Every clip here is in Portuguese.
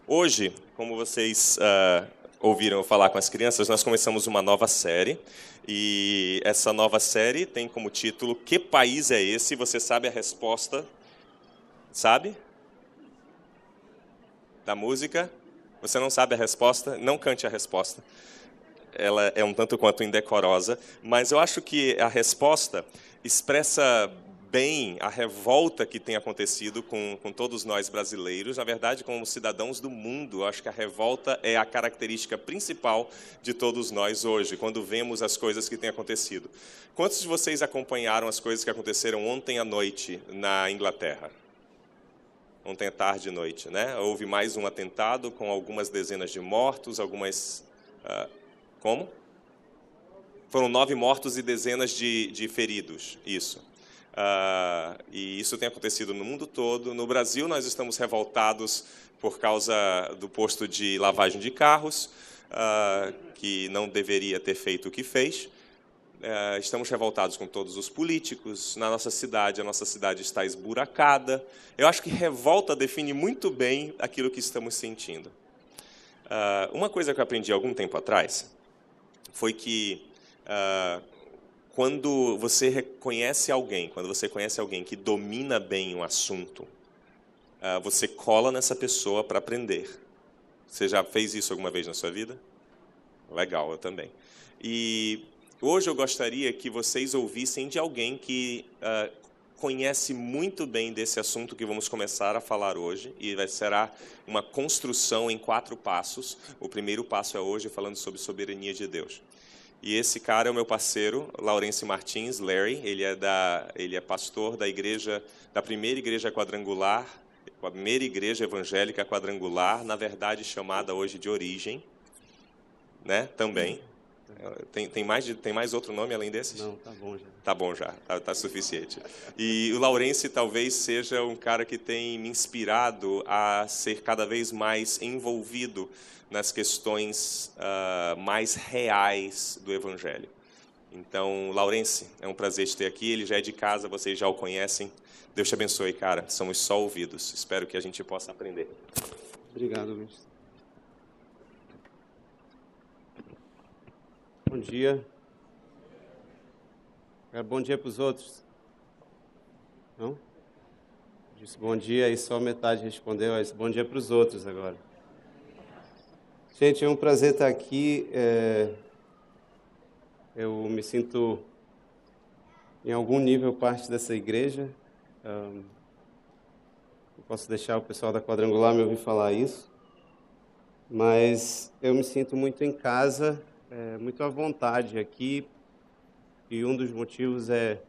Hoje, como vocês ouviram eu falar com as crianças, nós começamos uma nova série. E essa nova série tem como título Que País é Esse? Você sabe a resposta? Sabe? Da música? Você não sabe a resposta? Não cante a resposta. Ela é um tanto quanto indecorosa, mas eu acho que a resposta expressa bem a revolta que tem acontecido com todos nós brasileiros. Na verdade, como cidadãos do mundo, eu acho que a revolta é a característica principal de todos nós hoje, quando vemos as coisas que têm acontecido. Quantos de vocês acompanharam as coisas que aconteceram ontem à noite na Inglaterra? Ontem à tarde e noite, né? Houve mais um atentado com algumas dezenas de mortos, Como? Foram 9 mortos e dezenas de feridos, isso. E isso tem acontecido no mundo todo. No Brasil, nós estamos revoltados por causa do posto de lavagem de carros, que não deveria ter feito o que fez. Estamos revoltados com todos os políticos. Na nossa cidade, a nossa cidade está esburacada. Eu acho que revolta define muito bem aquilo que estamos sentindo. Uma coisa que eu aprendi algum tempo atrás foi que quando você conhece alguém que domina bem um assunto, você cola nessa pessoa para aprender. Você já fez isso alguma vez na sua vida? Legal, eu também. E hoje eu gostaria que vocês ouvissem de alguém que conhece muito bem desse assunto que vamos começar a falar hoje, e será uma construção em 4 passos. O primeiro passo é hoje falando sobre soberania de Deus. E esse cara é o meu parceiro, Laurence Martins, Larry. Ele é pastor da primeira igreja quadrangular, a primeira igreja evangélica quadrangular, na verdade chamada hoje de Origem, né? Também. Tem mais outro nome além desses? Não, tá bom já. Tá bom já, tá suficiente. E o Laurence talvez seja um cara que tem me inspirado a ser cada vez mais envolvido nas questões mais reais do Evangelho. Então, Laurence, é um prazer te ter aqui. Ele já é de casa, vocês já o conhecem. Deus te abençoe, cara. Somos só ouvidos. Espero que a gente possa aprender. Obrigado, Luiz. Bom dia. Bom dia para os outros. Não? Disse bom dia e só metade respondeu. Bom dia para os outros agora. Gente, é um prazer estar aqui. Eu me sinto, em algum nível, parte dessa igreja. Eu posso deixar o pessoal da Quadrangular me ouvir falar isso. Mas eu me sinto muito em casa, muito à vontade aqui. E um dos motivos é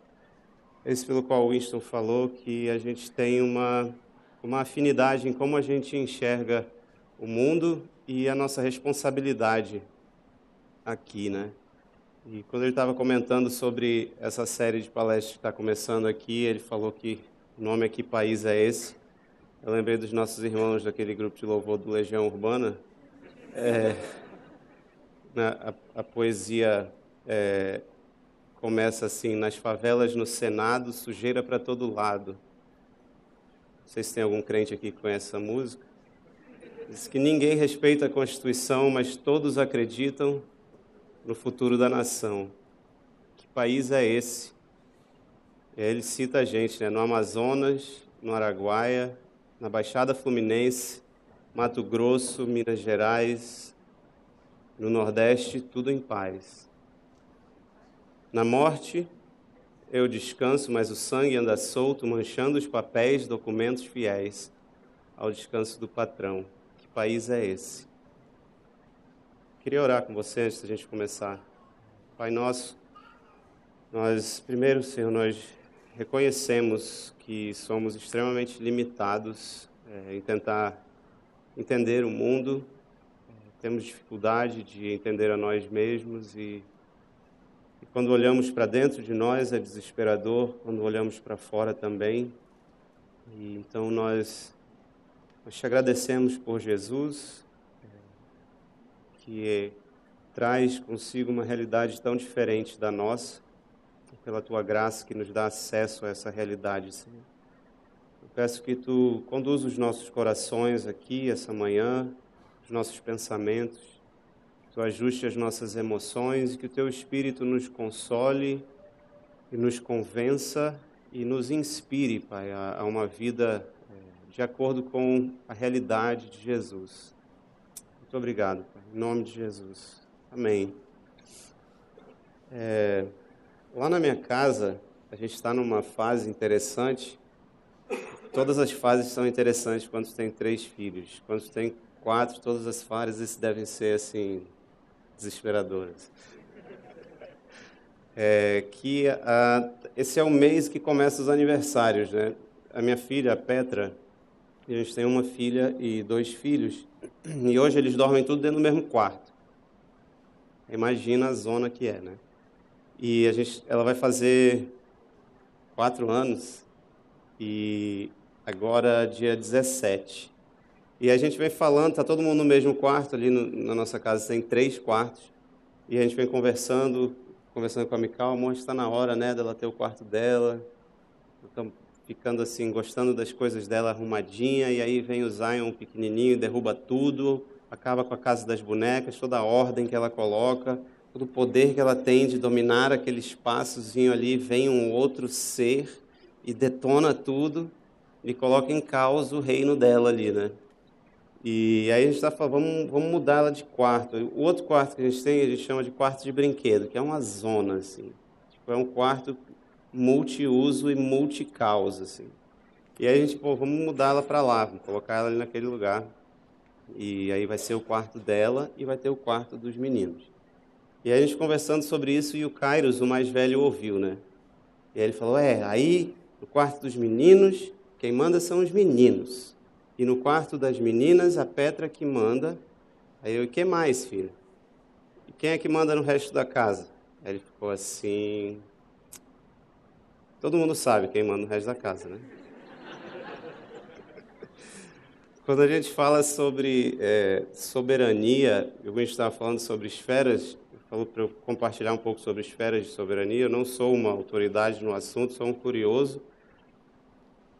esse pelo qual o Winston falou, que a gente tem uma afinidade em como a gente enxerga o mundo e a nossa responsabilidade aqui, né? E quando ele estava comentando sobre essa série de palestras que está começando aqui, ele falou que o nome aqui, País é Esse. Eu lembrei dos nossos irmãos daquele grupo de louvor do Legião Urbana. A poesia começa assim: nas favelas, no Senado, sujeira para todo lado. Não sei se tem algum crente aqui que conhece essa música. Diz que ninguém respeita a Constituição, mas todos acreditam no futuro da nação. Que país é esse? E aí ele cita a gente, né? No Amazonas, no Araguaia, na Baixada Fluminense, Mato Grosso, Minas Gerais, no Nordeste, tudo em paz. Na morte, eu descanso, mas o sangue anda solto, manchando os papéis, documentos fiéis ao descanso do patrão. Que país é esse? Queria orar com você antes da gente começar. Pai nosso, primeiro, Senhor, nós reconhecemos que somos extremamente limitados em tentar entender o mundo. Temos dificuldade de entender a nós mesmos e quando olhamos para dentro de nós é desesperador, quando olhamos para fora também. E então nós te agradecemos por Jesus, que traz consigo uma realidade tão diferente da nossa, pela Tua graça que nos dá acesso a essa realidade, Senhor. peço que Tu conduza os nossos corações aqui, essa manhã, os nossos pensamentos, que Tu ajuste as nossas emoções e que o Teu Espírito nos console e nos convença e nos inspire, Pai, a uma vida de acordo com a realidade de Jesus. Muito obrigado, Pai, em nome de Jesus. Amém. Lá na minha casa, a gente está numa fase interessante. Todas as fases são interessantes quando você tem 3 filhos. Quando você tem 4, todas as fases devem ser, assim, desesperadoras. Esse é o mês que começa os aniversários, né? A minha filha, a Petra, a gente tem uma filha e 2 filhos, e hoje eles dormem tudo dentro do mesmo quarto. Imagina a zona que é, né? E ela vai fazer 4 anos, e agora dia 17. E a gente vem falando, está todo mundo no mesmo quarto, ali na nossa casa tem 3 quartos, e a gente vem conversando com a Mical, amor, está na hora, né, dela ter o quarto dela. Estamos ficando assim, gostando das coisas dela arrumadinha, e aí vem o Zion pequenininho, derruba tudo, acaba com a casa das bonecas, toda a ordem que ela coloca, todo o poder que ela tem de dominar aquele espaçozinho ali, vem um outro ser e detona tudo e coloca em causa o reino dela ali, né? E aí a gente está falando, vamos mudar ela de quarto. O outro quarto que a gente chama de quarto de brinquedo, que é uma zona, assim. Tipo, é um quarto multiuso e multicausa, assim. E aí a gente, vamos mudar ela para lá, vamos colocar ela ali naquele lugar. E aí vai ser o quarto dela e vai ter o quarto dos meninos. E aí a gente conversando sobre isso, e o Kairos, o mais velho, ouviu, né? E aí ele falou, aí no quarto dos meninos, quem manda são os meninos. E no quarto das meninas, a Petra que manda. Aí eu, e que mais, filho? E quem é que manda no resto da casa? Aí ele ficou assim... Todo mundo sabe quem manda no resto da casa, né? Quando a gente fala sobre soberania, a gente estava falando sobre esferas, falou para eu compartilhar um pouco sobre esferas de soberania. Eu não sou uma autoridade no assunto, sou um curioso.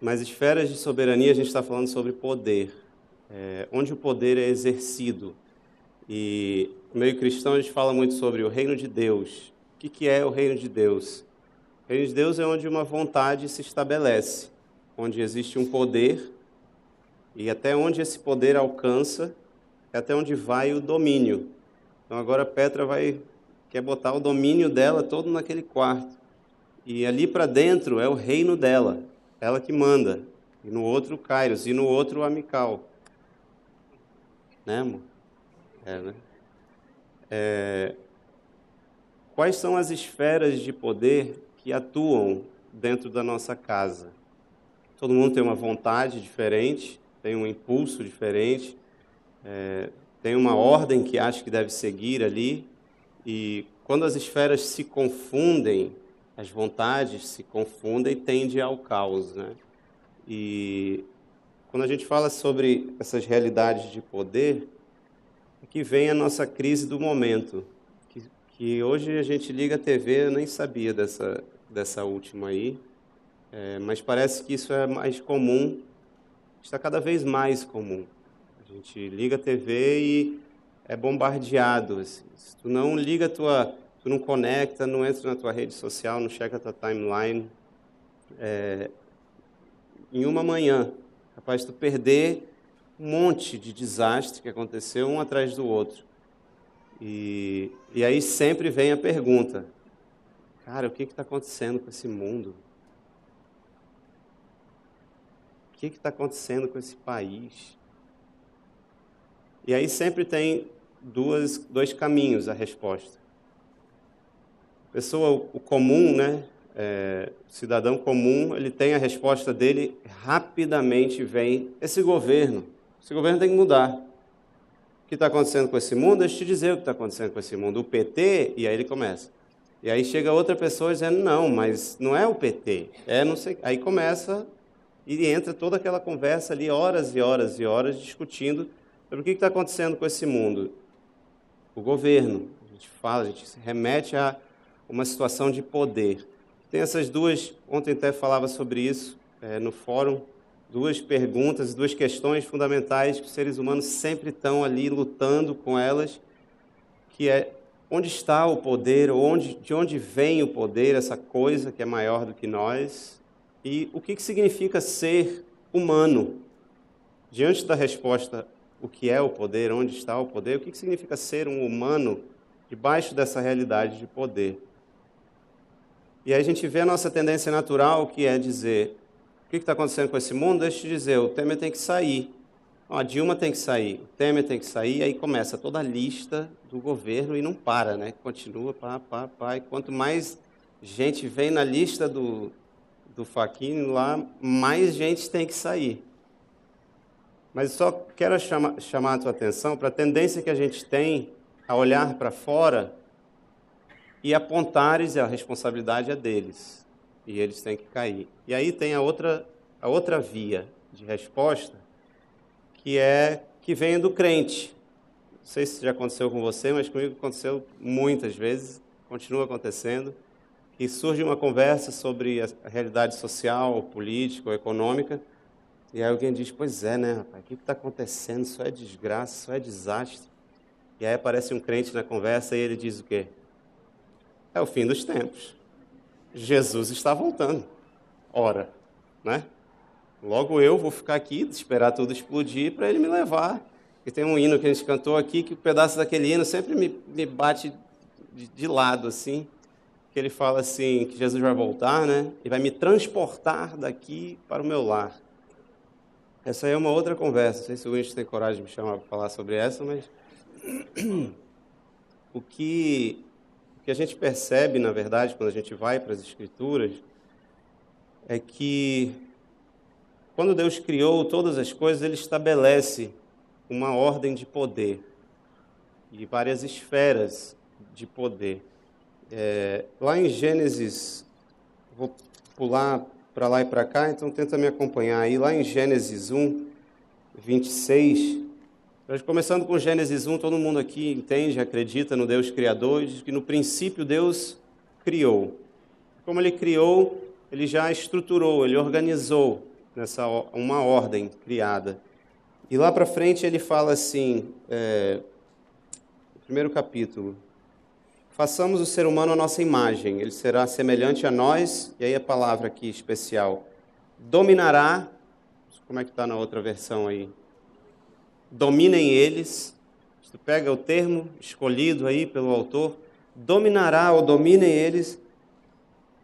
Mas esferas de soberania, a gente está falando sobre poder, onde o poder é exercido. E no meio cristão a gente fala muito sobre o reino de Deus. O que é o reino de Deus? O reino de Deus é onde uma vontade se estabelece, onde existe um poder, e até onde esse poder alcança, é até onde vai o domínio. Então agora a Petra quer botar o domínio dela todo naquele quarto. E ali para dentro é o reino dela. Ela que manda, e no outro o Kairos, e no outro a Mical. Né, amor? Né? Quais são as esferas de poder que atuam dentro da nossa casa? Todo mundo tem uma vontade diferente, tem um impulso diferente, tem uma ordem que acha que deve seguir ali, e quando as esferas se confundem, as vontades se confundem e tende ao caos, né? E quando a gente fala sobre essas realidades de poder, aqui vem a nossa crise do momento, que hoje a gente liga a TV, eu nem sabia dessa última aí, mas parece que isso é mais comum, está cada vez mais comum. A gente liga a TV e é bombardeado. Assim. Se tu não liga tu não conecta, não entra na tua rede social, não checa a tua timeline, em uma manhã, capaz de tu perder um monte de desastre que aconteceu um atrás do outro. E aí sempre vem a pergunta, cara, o que está acontecendo com esse mundo? O que está acontecendo com esse país? E aí sempre tem dois caminhos a resposta. O comum, né? O cidadão comum, ele tem a resposta dele, rapidamente vem, esse governo tem que mudar. O que está acontecendo com esse mundo? Deixa eu te dizer o que está acontecendo com esse mundo. O PT, e aí ele começa. E aí chega outra pessoa dizendo, não, mas não é o PT, não sei. Aí começa e entra toda aquela conversa ali, horas e horas e horas, discutindo sobre o que está acontecendo com esse mundo. O governo, a gente se remete a uma situação de poder. Tem essas duas, ontem até falava sobre isso no fórum, duas perguntas, duas questões fundamentais que os seres humanos sempre estão ali lutando com elas, que é: onde está o poder, ou de onde vem o poder, essa coisa que é maior do que nós, e o que significa ser humano? Diante da resposta, o que é o poder, onde está o poder, o que significa ser um humano debaixo dessa realidade de poder? E aí a gente vê a nossa tendência natural, que é dizer: o que está acontecendo com esse mundo? Deixa eu te dizer, o Temer tem que sair. A Dilma tem que sair, o Temer tem que sair, aí começa toda a lista do governo e não para, né? Continua, e quanto mais gente vem na lista do Fachin lá, mais gente tem que sair. Mas só quero chamar a tua atenção para a tendência que a gente tem a olhar para fora e apontares, a responsabilidade é deles, e eles têm que cair. E aí tem a outra via de resposta, que vem do crente. Não sei se já aconteceu com você, mas comigo aconteceu muitas vezes, continua acontecendo, que surge uma conversa sobre a realidade social, política ou econômica, e aí alguém diz: pois é, né, rapaz, o que está acontecendo? Isso é desgraça, isso é desastre. E aí aparece um crente na conversa e ele diz o quê? É o fim dos tempos. Jesus está voltando. Ora, né? Logo eu vou ficar aqui, esperar tudo explodir para ele me levar. E tem um hino que a gente cantou aqui, que o pedaço daquele hino sempre me bate de lado, assim, que ele fala assim, que Jesus vai voltar, né? E vai me transportar daqui para o meu lar. Essa aí é uma outra conversa, não sei se o Winston tem coragem de me chamar para falar sobre essa, mas o que a gente percebe, na verdade, quando a gente vai para as Escrituras, é que quando Deus criou todas as coisas, Ele estabelece uma ordem de poder e várias esferas de poder. Lá em Gênesis, vou pular para lá e para cá, então tenta me acompanhar aí. Lá em Gênesis 1, 26, começando com Gênesis 1, todo mundo aqui entende, acredita no Deus Criador, e diz que no princípio Deus criou. Como Ele criou, Ele já estruturou, Ele organizou uma ordem criada. E lá para frente ele fala assim, no primeiro capítulo: façamos o ser humano à nossa imagem, ele será semelhante a nós, e aí a palavra aqui especial, dominará, como é que está na outra versão aí? Dominem eles, tu pega o termo escolhido aí pelo autor, dominará ou dominem eles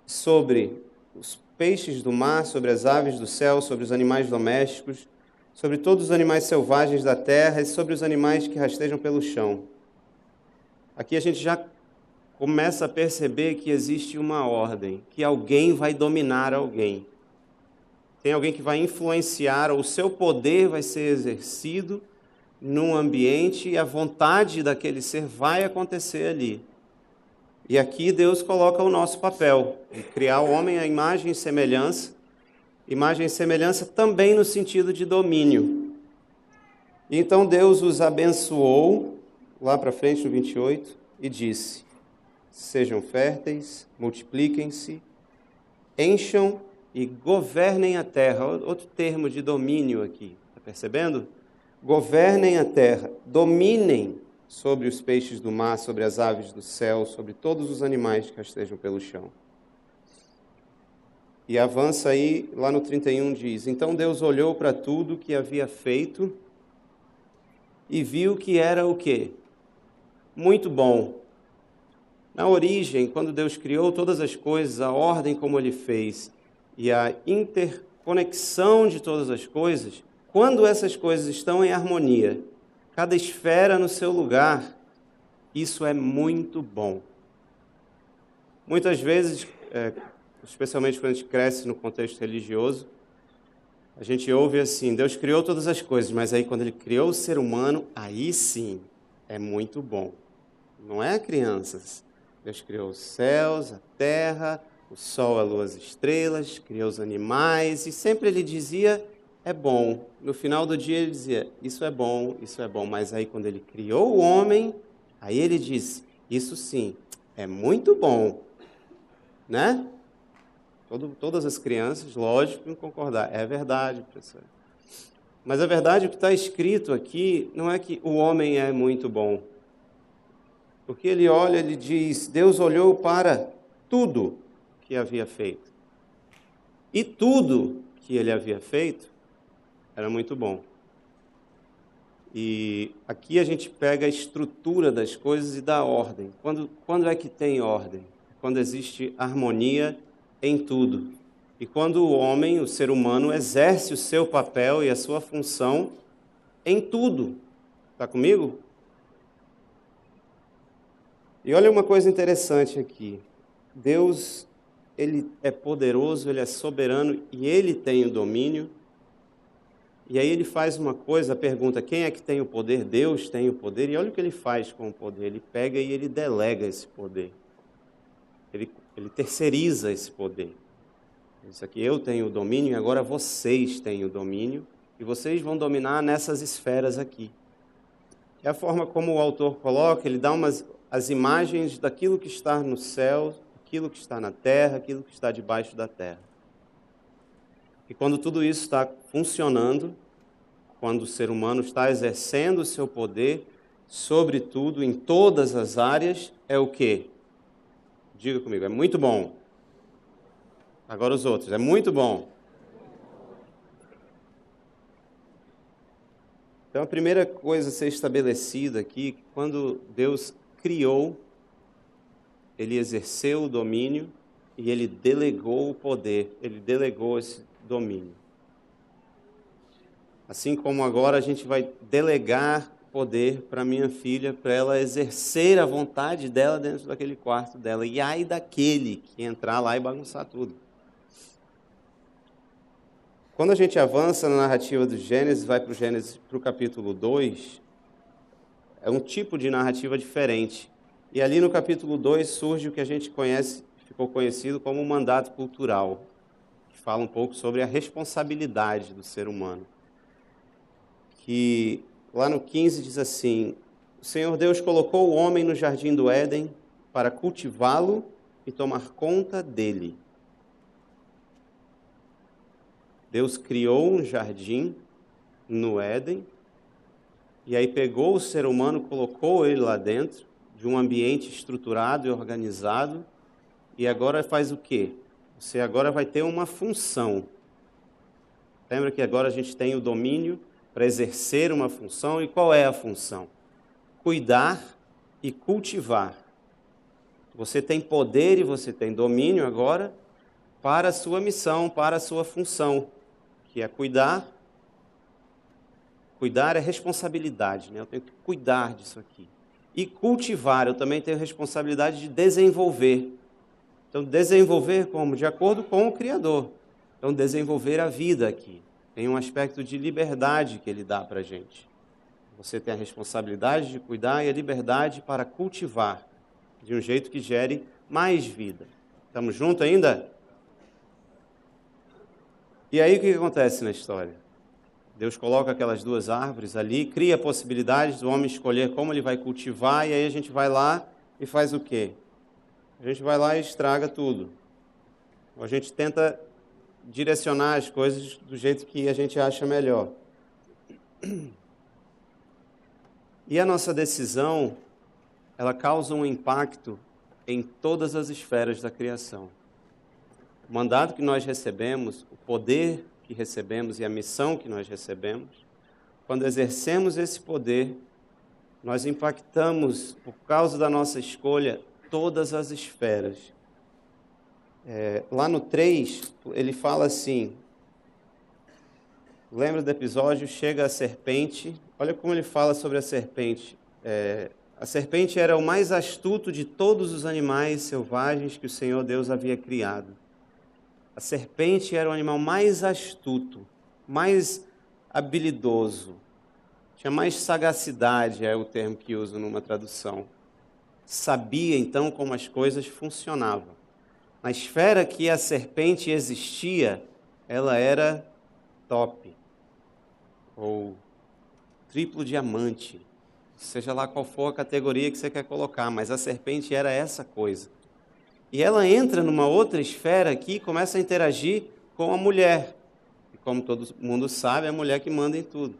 sobre os peixes do mar, sobre as aves do céu, sobre os animais domésticos, sobre todos os animais selvagens da terra e sobre os animais que rastejam pelo chão. Aqui a gente já começa a perceber que existe uma ordem, que alguém vai dominar alguém. Tem alguém que vai influenciar, ou o seu poder vai ser exercido num ambiente e a vontade daquele ser vai acontecer ali. E aqui Deus coloca o nosso papel, de criar o homem à imagem e semelhança também no sentido de domínio. E então Deus os abençoou, lá para frente no 28, e disse: sejam férteis, multipliquem-se, encham e governem a terra. Outro termo de domínio aqui, está percebendo? Governem a terra, dominem sobre os peixes do mar, sobre as aves do céu, sobre todos os animais que rastejam pelo chão. E avança aí, lá no 31 diz: então Deus olhou para tudo que havia feito e viu que era o quê? Muito bom. Na origem, quando Deus criou todas as coisas, a ordem como Ele fez e a interconexão de todas as coisas, quando essas coisas estão em harmonia, cada esfera no seu lugar, isso é muito bom. Muitas vezes, especialmente quando a gente cresce no contexto religioso, a gente ouve assim: Deus criou todas as coisas, mas aí quando Ele criou o ser humano, aí sim, é muito bom. Não é, crianças? Deus criou os céus, a terra, o sol, a lua, as estrelas, criou os animais, e sempre Ele dizia: é bom. No final do dia Ele dizia: isso é bom, mas aí quando Ele criou o homem, aí Ele disse: isso sim, é muito bom, né? Todas as crianças, lógico, vão concordar. É verdade, professor. Mas a verdade, o que está escrito aqui, não é que o homem é muito bom. Porque ele olha, ele diz, Deus olhou para tudo que havia feito. E tudo que ele havia feito era muito bom. E aqui a gente pega a estrutura das coisas e dá ordem. Quando é que tem ordem? Quando existe harmonia em tudo. E quando o homem, o ser humano, exerce o seu papel e a sua função em tudo. Está comigo? E olha uma coisa interessante aqui. Deus, ele é poderoso, ele é soberano e ele tem o domínio. E aí ele faz uma coisa, pergunta, quem é que tem o poder? Deus tem o poder. E olha o que ele faz com o poder. Ele pega e ele delega esse poder. Ele terceiriza esse poder. Isso aqui, eu tenho o domínio e agora vocês têm o domínio. E vocês vão dominar nessas esferas aqui. É a forma como o autor coloca, ele dá as imagens daquilo que está no céu, aquilo que está na terra, aquilo que está debaixo da terra. E quando tudo isso está funcionando, quando o ser humano está exercendo o seu poder, sobre tudo, em todas as áreas, é o quê? Diga comigo, é muito bom. Agora os outros, é muito bom. Então a primeira coisa a ser estabelecida aqui, quando Deus criou, ele exerceu o domínio e ele delegou o poder, ele delegou esse domínio. Assim como agora a gente vai delegar poder para minha filha, para ela exercer a vontade dela dentro daquele quarto dela. E ai daquele que entrar lá e bagunçar tudo. Quando a gente avança na narrativa do Gênesis, vai para o capítulo 2, é um tipo de narrativa diferente. E ali no capítulo 2 surge o que a gente conhece, ficou conhecido como o mandato cultural, que fala um pouco sobre a responsabilidade do ser humano. Que lá no 15 diz assim, o Senhor Deus colocou o homem no jardim do Éden para cultivá-lo e tomar conta dele. Deus criou um jardim no Éden, e aí pegou o ser humano, colocou ele lá dentro, de um ambiente estruturado e organizado, e agora faz o quê? Você agora vai ter uma função. Lembra que agora a gente tem o domínio para exercer uma função, e qual é a função? Cuidar e cultivar. Você tem poder e você tem domínio agora para a sua missão, para a sua função, que é cuidar. Cuidar é responsabilidade, né? Eu tenho que cuidar disso aqui. E cultivar, eu também tenho responsabilidade de desenvolver. Então, desenvolver como? De acordo com o Criador. Então, desenvolver a vida aqui. Tem um aspecto de liberdade que ele dá para a gente. Você tem a responsabilidade de cuidar e a liberdade para cultivar, de um jeito que gere mais vida. Estamos juntos ainda? E aí o que acontece na história? Deus coloca aquelas duas árvores ali, cria a possibilidade do homem escolher como ele vai cultivar, e aí a gente vai lá e faz o quê? A gente vai lá e estraga tudo. Ou a gente tenta direcionar as coisas do jeito que a gente acha melhor. E a nossa decisão, ela causa um impacto em todas as esferas da criação. O mandato que nós recebemos, o poder que recebemos e a missão que nós recebemos, quando exercemos esse poder, nós impactamos, por causa da nossa escolha, todas as esferas. Lá no 3, ele fala assim, lembra do episódio, chega a serpente, olha como ele fala sobre a serpente. A serpente era o mais astuto de todos os animais selvagens que o Senhor Deus havia criado. A serpente era o animal mais astuto, mais habilidoso, tinha mais sagacidade, é o termo que uso numa tradução. Sabia, então, como as coisas funcionavam. Na esfera que a serpente existia, ela era top, ou triplo diamante, seja lá qual for a categoria que você quer colocar, mas a serpente era essa coisa. E ela entra numa outra esfera aqui e começa a interagir com a mulher. E como todo mundo sabe, é a mulher que manda em tudo.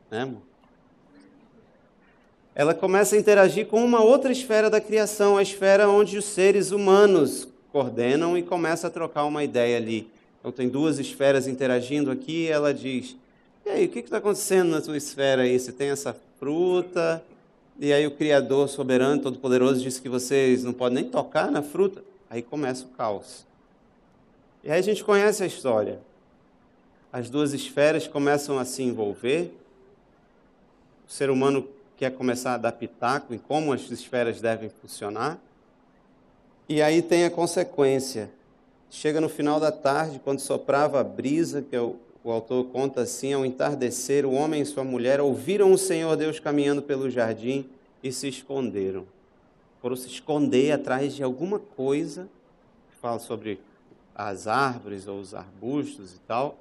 Né, amor? Ela começa a interagir com uma outra esfera da criação, a esfera onde os seres humanos coordenam e começa a trocar uma ideia ali. Então tem duas esferas interagindo aqui e ela diz, e aí, o que está acontecendo na sua esfera aí? Você tem essa fruta, e aí o Criador soberano, todo-poderoso, disse que vocês não podem nem tocar na fruta. Aí começa o caos. E aí a gente conhece a história. As duas esferas começam a se envolver, o ser humano quer começar a dar pitaco em como as esferas devem funcionar, e aí tem a consequência. Chega no final da tarde, quando soprava a brisa, que o autor conta assim, ao entardecer, o homem e sua mulher ouviram o Senhor Deus caminhando pelo jardim e se esconderam. Foram se esconder atrás de alguma coisa, que fala sobre as árvores ou os arbustos e tal.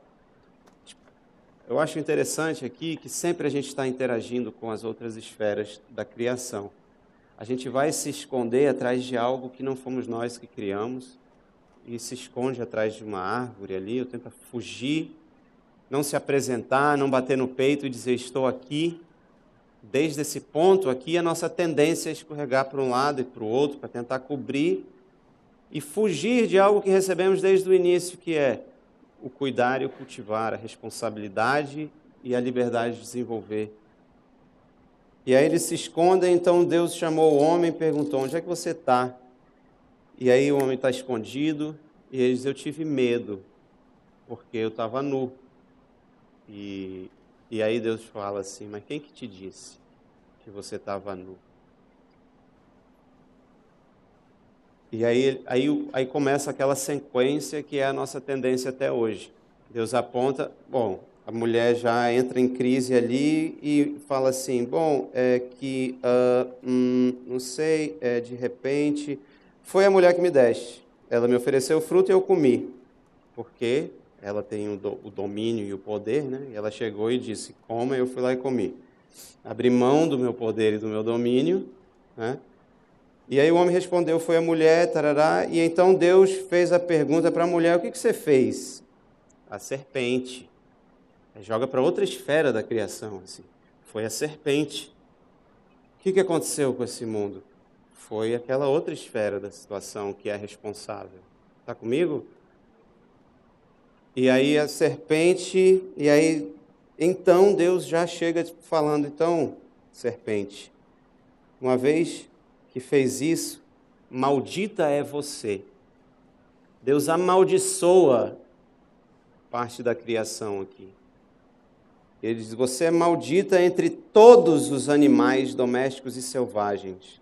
Eu acho interessante aqui que sempre a gente está interagindo com as outras esferas da criação. A gente vai se esconder atrás de algo que não fomos nós que criamos, e se esconde atrás de uma árvore ali, ou tenta fugir, não se apresentar, não bater no peito e dizer estou aqui. Desde esse ponto aqui, a nossa tendência é escorregar para um lado e para o outro, para tentar cobrir e fugir de algo que recebemos desde o início, que é o cuidar e o cultivar, a responsabilidade e a liberdade de desenvolver. E aí eles se escondem, então Deus chamou o homem e perguntou, onde é que você está? E aí o homem está escondido, e ele diz, eu tive medo, porque eu estava nu. E aí Deus fala assim, mas quem que te disse que você estava nu? E aí começa aquela sequência que é a nossa tendência até hoje. Deus aponta, bom, a mulher já entra em crise ali e fala assim, bom, não sei, de repente, foi a mulher que me deste. Ela me ofereceu o fruto e eu comi, porque ela tem o domínio e o poder, né? E ela chegou e disse, coma, eu fui lá e comi. Abri mão do meu poder e do meu domínio, né? E aí o homem respondeu, foi a mulher, tarará, e então Deus fez a pergunta para a mulher, o que você fez? A serpente. Joga para outra esfera da criação, assim. Foi a serpente. O que aconteceu com esse mundo? Foi aquela outra esfera da situação que é responsável. Está comigo? E aí a serpente, e aí então Deus já chega falando, então, serpente, uma vez que fez isso, maldita é você. Deus amaldiçoa parte da criação aqui. Ele diz, você é maldita entre todos os animais domésticos e selvagens.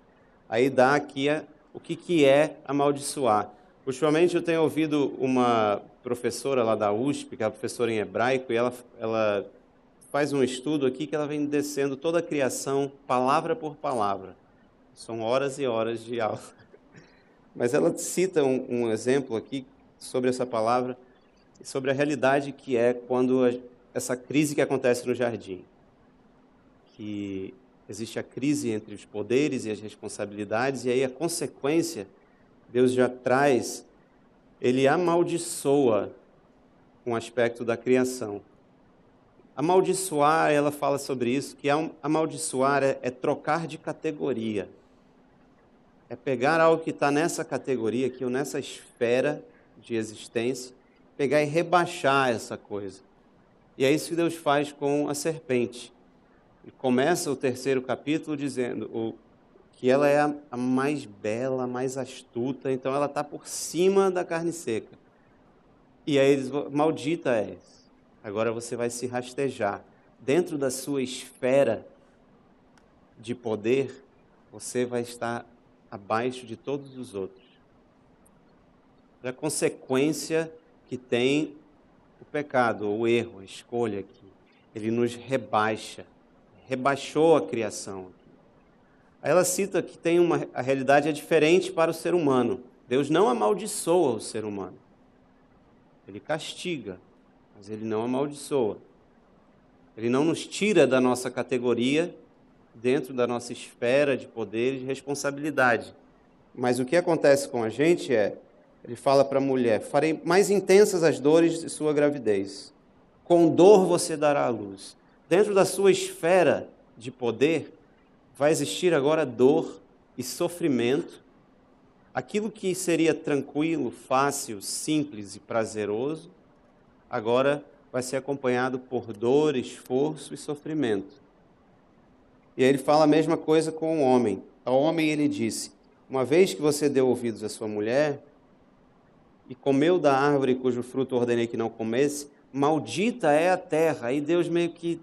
Aí dá aqui o que é amaldiçoar. Ultimamente eu tenho ouvido uma professora lá da USP, que é professora em hebraico, e ela faz um estudo aqui que ela vem descendo toda a criação, palavra por palavra. São horas e horas de aula. Mas ela cita um exemplo aqui sobre essa palavra, sobre a realidade que é quando essa crise que acontece no jardim. Que existe a crise entre os poderes e as responsabilidades, e aí a consequência, Deus já traz, ele amaldiçoa um aspecto da criação. Amaldiçoar, ela fala sobre isso, que amaldiçoar é trocar de categoria. É pegar algo que está nessa categoria aqui, ou nessa esfera de existência, pegar e rebaixar essa coisa. E é isso que Deus faz com a serpente. E começa o 3º capítulo dizendo que ela é a mais bela, a mais astuta, então ela está por cima da carne seca. E aí ele diz, maldita és, agora você vai se rastejar. Dentro da sua esfera de poder, você vai estar abaixo de todos os outros. É a consequência que tem o pecado, ou o erro, a escolha aqui. Ele nos rebaixa, rebaixou a criação aqui. Aí ela cita que a realidade é diferente para o ser humano. Deus não amaldiçoa o ser humano. Ele castiga, mas ele não amaldiçoa. Ele não nos tira da nossa categoria, dentro da nossa esfera de poder e de responsabilidade. Mas o que acontece com a gente ele fala para a mulher, farei mais intensas as dores de sua gravidez. Com dor você dará à luz. Dentro da sua esfera de poder, vai existir agora dor e sofrimento. Aquilo que seria tranquilo, fácil, simples e prazeroso, agora vai ser acompanhado por dor, esforço e sofrimento. E aí ele fala a mesma coisa com o homem. Ao homem ele disse, uma vez que você deu ouvidos à sua mulher e comeu da árvore cujo fruto ordenei que não comesse, maldita é a terra. Aí Deus meio que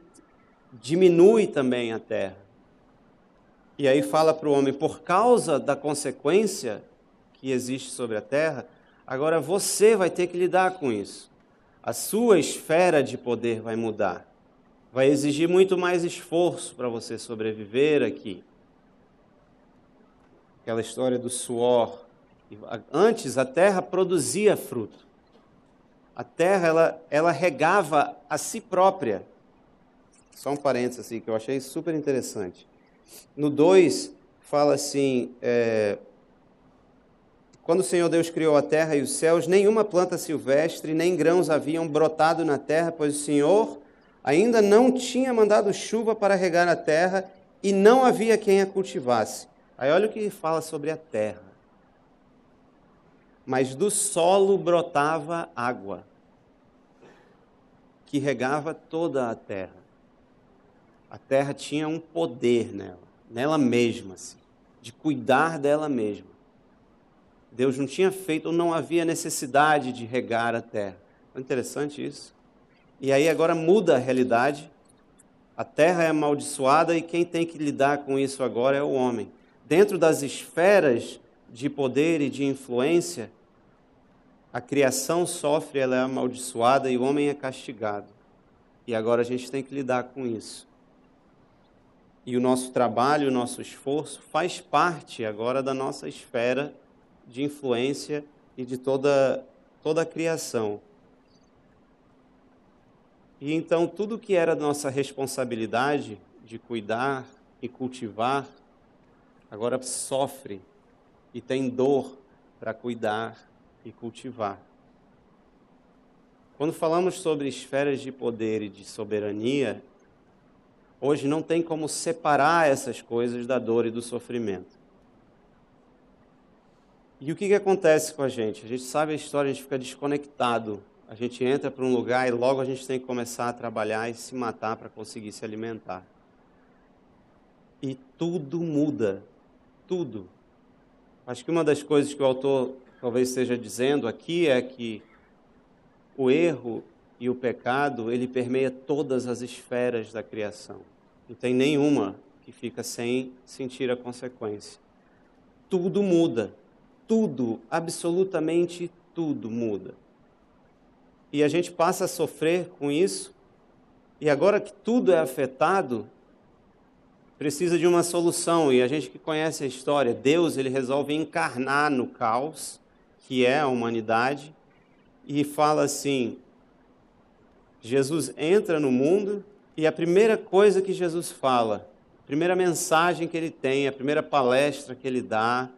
diminui também a terra. E aí fala para o homem, por causa da consequência que existe sobre a terra, agora você vai ter que lidar com isso. A sua esfera de poder vai mudar. Vai exigir muito mais esforço para você sobreviver aqui. Aquela história do suor. Antes, a terra produzia fruto. A terra, ela regava a si própria. Só um parênteses assim, que eu achei super interessante. No 2, fala assim, quando o Senhor Deus criou a terra e os céus, nenhuma planta silvestre, nem grãos haviam brotado na terra, pois o Senhor ainda não tinha mandado chuva para regar a terra e não havia quem a cultivasse. Aí olha o que fala sobre a terra. Mas do solo brotava água, que regava toda a terra. A terra tinha um poder nela mesma, assim, de cuidar dela mesma. Deus não tinha feito, ou não havia necessidade de regar a terra. É interessante isso. E aí agora muda a realidade. A terra é amaldiçoada e quem tem que lidar com isso agora é o homem. Dentro das esferas de poder e de influência, a criação sofre, ela é amaldiçoada e o homem é castigado. E agora a gente tem que lidar com isso. E o nosso trabalho, o nosso esforço faz parte agora da nossa esfera de influência e de toda a criação. E então tudo que era nossa responsabilidade de cuidar e cultivar, agora sofre e tem dor para cuidar e cultivar. Quando falamos sobre esferas de poder e de soberania, hoje não tem como separar essas coisas da dor e do sofrimento. E o que acontece com a gente? A gente sabe a história, a gente fica desconectado. A gente entra para um lugar e logo a gente tem que começar a trabalhar e se matar para conseguir se alimentar. E tudo muda, tudo. Acho que uma das coisas que o autor talvez esteja dizendo aqui é que o erro e o pecado, ele permeia todas as esferas da criação. Não tem nenhuma que fica sem sentir a consequência. Tudo muda. Tudo, absolutamente tudo muda. E a gente passa a sofrer com isso, e agora que tudo é afetado, precisa de uma solução. E a gente que conhece a história, Deus ele resolve encarnar no caos, que é a humanidade, e fala assim, Jesus entra no mundo, e a primeira coisa que Jesus fala, a primeira mensagem que ele tem, a primeira palestra que ele dá,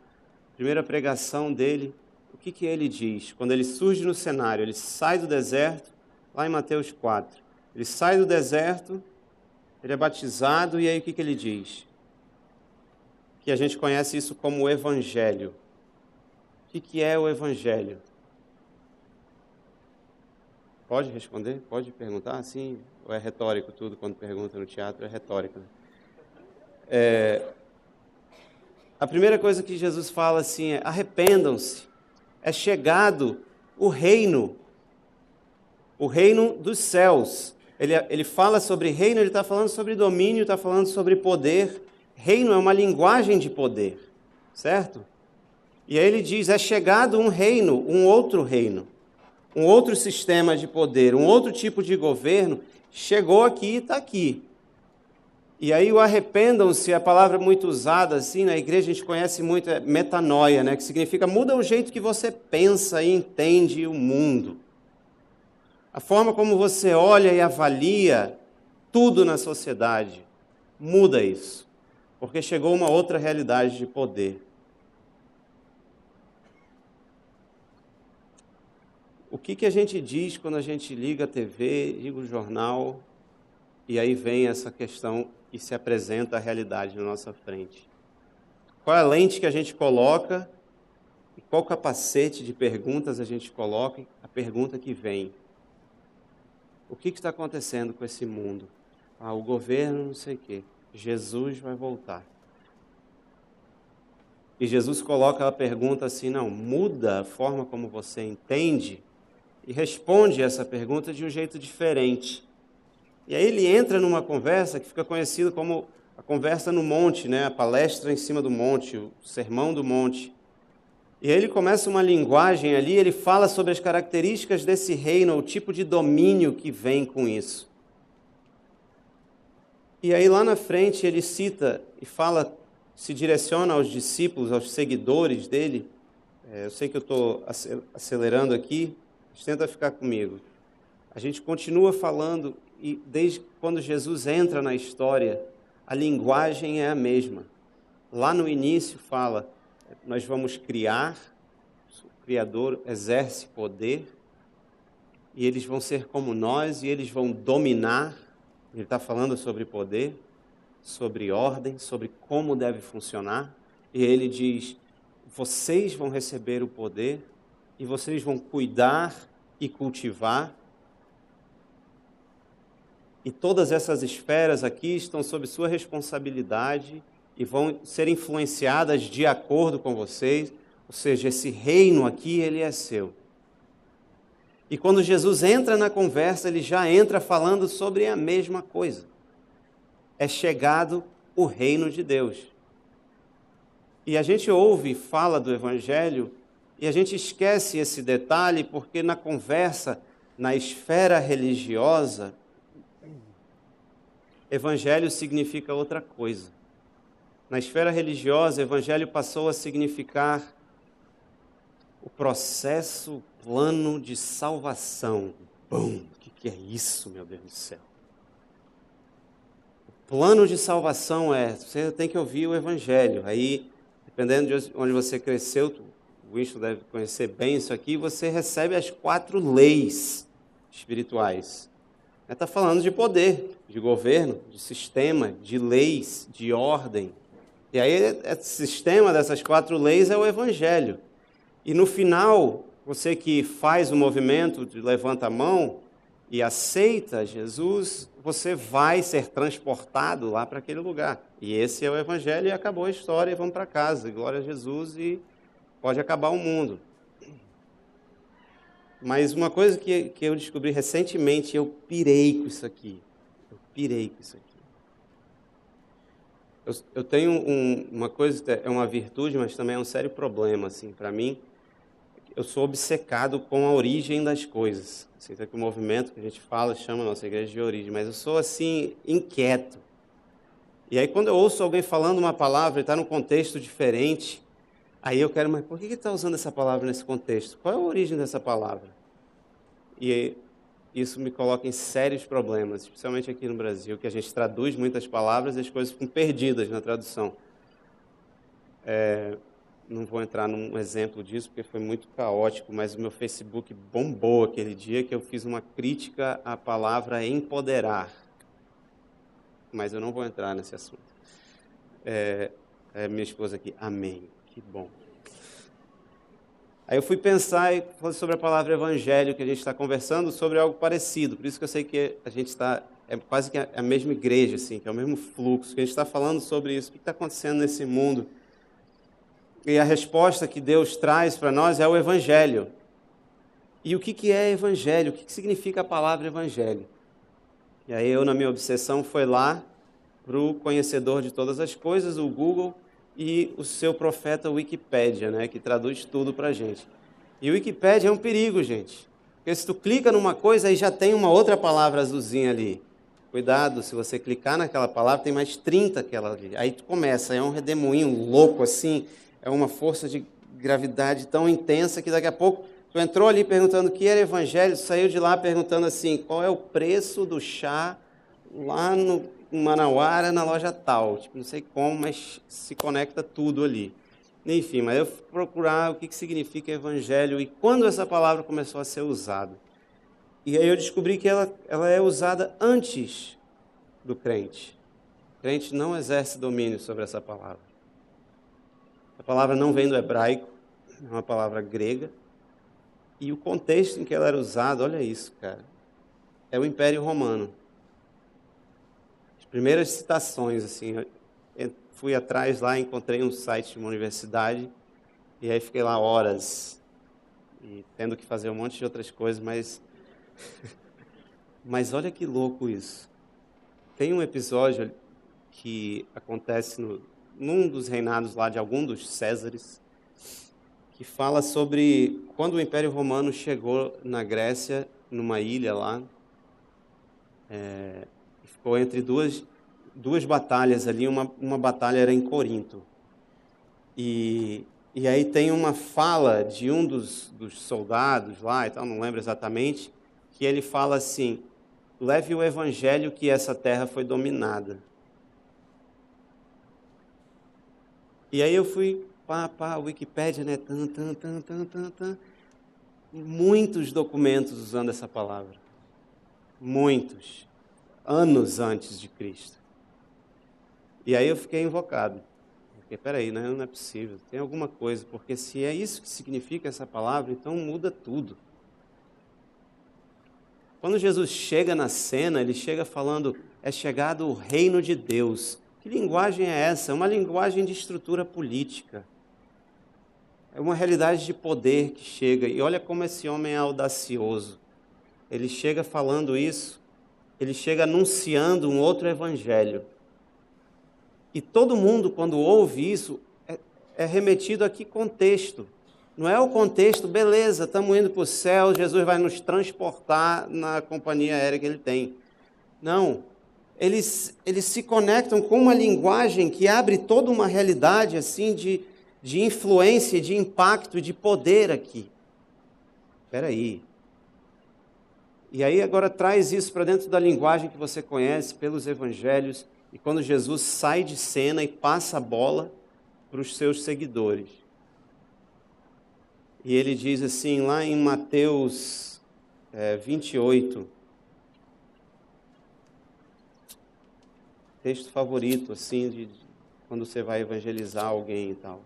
primeira pregação dele, o que ele diz? Quando ele surge no cenário, ele sai do deserto, lá em Mateus 4. Ele sai do deserto, ele é batizado, e aí o que ele diz? Que a gente conhece isso como o Evangelho. O que é o Evangelho? Pode responder? Pode perguntar? Sim? Ou é retórico tudo? Quando pergunta no teatro é retórico. A primeira coisa que Jesus fala assim é, arrependam-se, é chegado o reino dos céus. Ele fala sobre reino, ele está falando sobre domínio, está falando sobre poder. Reino é uma linguagem de poder, certo? E aí ele diz, é chegado um reino, um outro sistema de poder, um outro tipo de governo, chegou aqui e está aqui. E aí o arrependam-se, a palavra muito usada assim, na igreja a gente conhece muito, é metanoia, né? Que significa muda o jeito que você pensa e entende o mundo. A forma como você olha e avalia tudo na sociedade, muda isso. Porque chegou uma outra realidade de poder. O que a gente diz quando a gente liga a TV, liga o jornal, e aí vem essa questão e se apresenta a realidade na nossa frente? Qual é a lente que a gente coloca e qual capacete de perguntas a gente coloca e a pergunta que vem? O que está acontecendo com esse mundo? O governo não sei o quê. Jesus vai voltar. E Jesus coloca a pergunta assim, não, muda a forma como você entende e responde essa pergunta de um jeito diferente. E aí ele entra numa conversa que fica conhecida como a conversa no monte, né? A palestra em cima do monte, o sermão do monte. E aí ele começa uma linguagem ali, ele fala sobre as características desse reino, o tipo de domínio que vem com isso. E aí lá na frente ele cita e fala, se direciona aos discípulos, aos seguidores dele. Eu sei que eu estou acelerando aqui, mas tenta ficar comigo. A gente continua falando e desde quando Jesus entra na história, a linguagem é a mesma. Lá no início fala, nós vamos criar, o Criador exerce poder, e eles vão ser como nós, e eles vão dominar. Ele está falando sobre poder, sobre ordem, sobre como deve funcionar, e ele diz, vocês vão receber o poder, e vocês vão cuidar e cultivar, e todas essas esferas aqui estão sob sua responsabilidade e vão ser influenciadas de acordo com vocês, ou seja, esse reino aqui, ele é seu. E quando Jesus entra na conversa, ele já entra falando sobre a mesma coisa. É chegado o reino de Deus. E a gente ouve e fala do Evangelho e a gente esquece esse detalhe porque na conversa, na esfera religiosa, Evangelho significa outra coisa. Na esfera religiosa, Evangelho passou a significar o processo, o plano de salvação. Bum! O que é isso, meu Deus do céu? O plano de salvação você tem que ouvir o Evangelho. Aí, dependendo de onde você cresceu, o Winston deve conhecer bem isso aqui, você recebe as 4 leis espirituais. Está falando de poder, de governo, de sistema, de leis, de ordem. E aí, esse sistema dessas 4 leis é o Evangelho. E no final, você que faz o movimento de levanta a mão e aceita Jesus, você vai ser transportado lá para aquele lugar. E esse é o Evangelho e acabou a história e vamos para casa. Glória a Jesus e pode acabar o mundo. Mas uma coisa que eu descobri recentemente, eu pirei com isso aqui. Eu tenho uma coisa, é uma virtude, mas também é um sério problema, assim, para mim. Eu sou obcecado com a origem das coisas. Assim, que o movimento que a gente fala chama a nossa igreja de origem, mas eu sou, assim, inquieto. E aí, quando eu ouço alguém falando uma palavra e está num contexto diferente, aí eu quero, mas por que ele está usando essa palavra nesse contexto? Qual é a origem dessa palavra? E isso me coloca em sérios problemas, especialmente aqui no Brasil, que a gente traduz muitas palavras e as coisas ficam perdidas na tradução. Não vou entrar num exemplo disso, porque foi muito caótico, mas o meu Facebook bombou aquele dia que eu fiz uma crítica à palavra empoderar. Mas eu não vou entrar nesse assunto. Minha esposa aqui, amém, que bom. Aí eu fui pensar e falei sobre a palavra evangelho, que a gente está conversando sobre algo parecido. Por isso que eu sei que a gente está, quase que a mesma igreja, assim, que é o mesmo fluxo, que a gente está falando sobre isso. O que está acontecendo nesse mundo? E a resposta que Deus traz para nós é o evangelho. E o que é evangelho? O que significa a palavra evangelho? E aí eu, na minha obsessão, fui lá para o conhecedor de todas as coisas, o Google, e o seu profeta Wikipédia, né, que traduz tudo para a gente. E o Wikipédia é um perigo, gente. Porque se tu clica numa coisa, aí já tem uma outra palavra azulzinha ali. Cuidado, se você clicar naquela palavra, tem mais 30 aquela ali. Aí tu começa, é um redemoinho louco assim, é uma força de gravidade tão intensa que daqui a pouco tu entrou ali perguntando o que era evangelho, saiu de lá perguntando assim, qual é o preço do chá lá no Manauara, na loja tal. Tipo, não sei como, mas se conecta tudo ali. Enfim, mas eu fui procurar o que significa evangelho e quando essa palavra começou a ser usada. E aí eu descobri que ela é usada antes do crente. O crente não exerce domínio sobre essa palavra. A palavra não vem do hebraico, é uma palavra grega. E o contexto em que ela era usada, olha isso, cara, é o Império Romano. As primeiras citações, assim, eu fui atrás lá, encontrei um site de uma universidade, e aí fiquei lá horas, e tendo que fazer um monte de outras coisas, mas olha que louco isso. Tem um episódio que acontece num dos reinados lá de algum dos Césares, que fala sobre quando o Império Romano chegou na Grécia, numa ilha lá, ficou entre duas batalhas ali, uma batalha era em Corinto. E aí tem uma fala de um dos soldados lá, e tal, não lembro exatamente, que ele fala assim: leve o evangelho que essa terra foi dominada. E aí eu fui, Wikipédia, né? Muitos documentos usando essa palavra. Muitos. Anos antes de Cristo. E aí eu fiquei invocado. Porque, peraí, não é possível. Tem alguma coisa, porque se é isso que significa essa palavra, então muda tudo. Quando Jesus chega na cena, ele chega falando, é chegado o reino de Deus. Que linguagem é essa? É uma linguagem de estrutura política. É uma realidade de poder que chega. E olha como esse homem é audacioso. Ele chega falando isso, ele chega anunciando um outro evangelho. E todo mundo, quando ouve isso, é remetido a que contexto? Não é o contexto, beleza, estamos indo para o céu, Jesus vai nos transportar na companhia aérea que ele tem. Não, eles se conectam com uma linguagem que abre toda uma realidade assim de influência, de impacto, de poder aqui. Espera aí. E aí agora traz isso para dentro da linguagem que você conhece pelos evangelhos, e quando Jesus sai de cena e passa a bola para os seus seguidores. E ele diz assim, lá em Mateus 28, texto favorito, assim, de quando você vai evangelizar alguém e tal.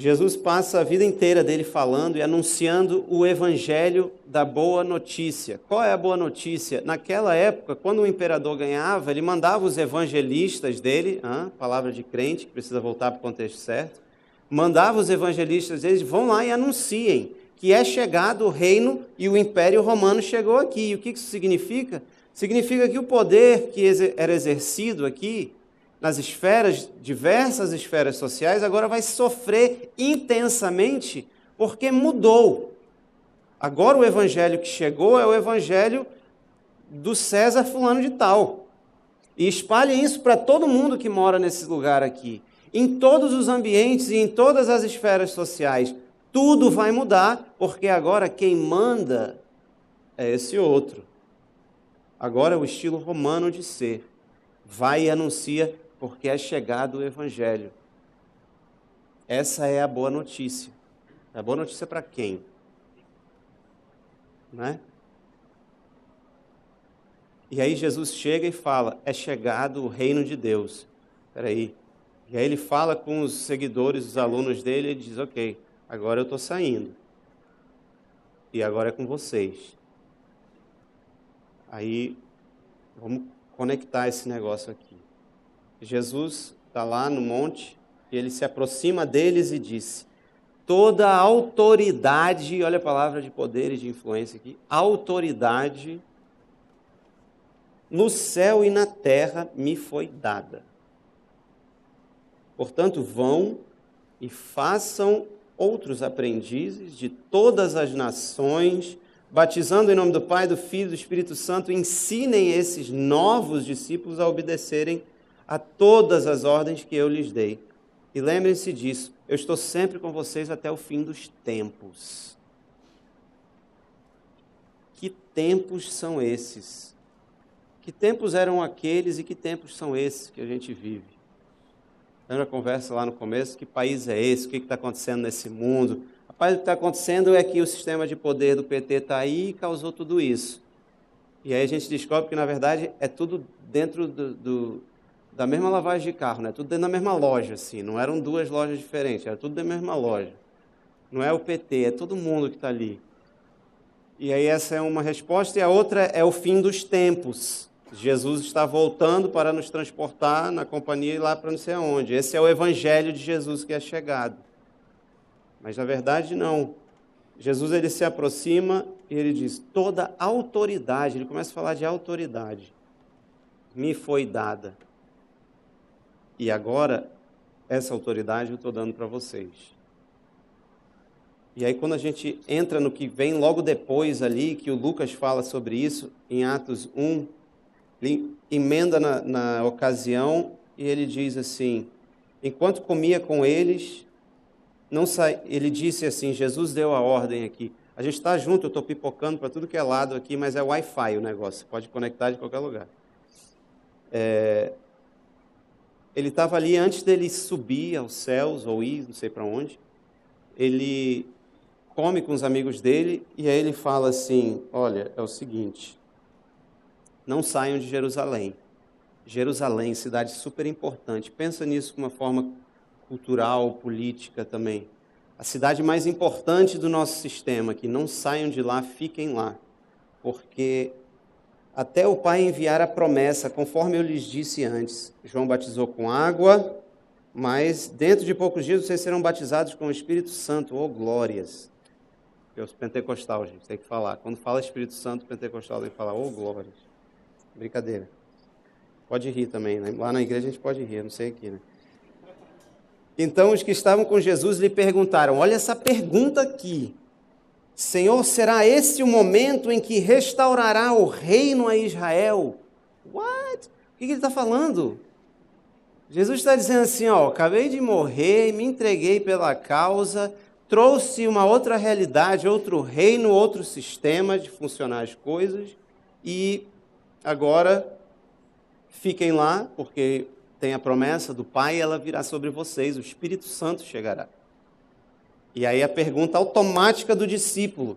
Jesus passa a vida inteira dele falando e anunciando o evangelho da boa notícia. Qual é a boa notícia? Naquela época, quando o imperador ganhava, ele mandava os evangelistas dele, palavra de crente, que precisa voltar para o contexto certo, mandava os evangelistas deles, vão lá e anunciem que é chegado o reino e o Império Romano chegou aqui. E o que isso significa? Significa que o poder que era exercido aqui, nas esferas, diversas esferas sociais, agora vai sofrer intensamente, porque mudou. Agora o evangelho que chegou é o evangelho do César fulano de tal. E espalhem isso para todo mundo que mora nesse lugar aqui. Em todos os ambientes e em todas as esferas sociais. Tudo vai mudar, porque agora quem manda é esse outro. Agora é o estilo romano de ser. Vai e anuncia, porque é chegado o evangelho. Essa é a boa notícia. A boa notícia para quem? Né? E aí Jesus chega e fala, é chegado o reino de Deus. Espera aí. E aí ele fala com os seguidores, os alunos dele, e diz, ok, agora eu estou saindo. E agora é com vocês. Aí, vamos conectar esse negócio aqui. Jesus está lá no monte, e ele se aproxima deles e disse, toda a autoridade, olha a palavra de poder e de influência aqui, autoridade no céu e na terra me foi dada. Portanto, vão e façam outros aprendizes de todas as nações, batizando em nome do Pai, do Filho e do Espírito Santo, ensinem esses novos discípulos a obedecerem a todas as ordens que eu lhes dei. E lembrem-se disso, eu estou sempre com vocês até o fim dos tempos. Que tempos são esses? Que tempos eram aqueles e que tempos são esses que a gente vive? Lembra a conversa lá no começo? Que país é esse? O que está acontecendo nesse mundo? Rapaz, o que está acontecendo é que o sistema de poder do PT está aí e causou tudo isso. E aí a gente descobre que, na verdade, é tudo dentro da mesma lavagem de carro, né? Tudo dentro da mesma loja, assim. Não eram duas lojas diferentes, era tudo dentro da mesma loja. Não é o PT, é todo mundo que está ali. E aí essa é uma resposta, e a outra é o fim dos tempos. Jesus está voltando para nos transportar na companhia e lá para não sei aonde. Esse é o evangelho de Jesus que é chegado. Mas, na verdade, não. Jesus, ele se aproxima e ele diz, toda autoridade, ele começa a falar de autoridade, me foi dada. E agora, essa autoridade eu estou dando para vocês. E aí, quando a gente entra no que vem logo depois ali, que o Lucas fala sobre isso, em Atos 1, ele emenda na ocasião e ele diz assim, enquanto comia com eles, ele disse assim, Jesus deu a ordem aqui, a gente está junto, eu estou pipocando para tudo que é lado aqui, mas é Wi-Fi o negócio, você pode conectar de qualquer lugar. Ele estava ali antes dele subir aos céus, ou ir, não sei para onde, ele come com os amigos dele, e aí ele fala assim, olha, é o seguinte, não saiam de Jerusalém. Jerusalém, cidade super importante, pensa nisso de uma forma cultural, política também. A cidade mais importante do nosso sistema, que não saiam de lá, fiquem lá, porque até o Pai enviar a promessa, conforme eu lhes disse antes, João batizou com água, mas dentro de poucos dias vocês serão batizados com o Espírito Santo, oh glórias. Porque os pentecostal, gente, tem que falar. Quando fala Espírito Santo, pentecostal tem que falar, oh glórias. Brincadeira. Pode rir também, né? Lá na igreja a gente pode rir, não sei aqui, né? Então os que estavam com Jesus lhe perguntaram, olha essa pergunta aqui, Senhor, será esse o momento em que restaurará o reino a Israel? What? O que ele está falando? Jesus está dizendo assim, ó, acabei de morrer, me entreguei pela causa, trouxe uma outra realidade, outro reino, outro sistema de funcionar as coisas, e agora fiquem lá, porque tem a promessa do Pai, ela virá sobre vocês, o Espírito Santo chegará. E aí a pergunta automática do discípulo,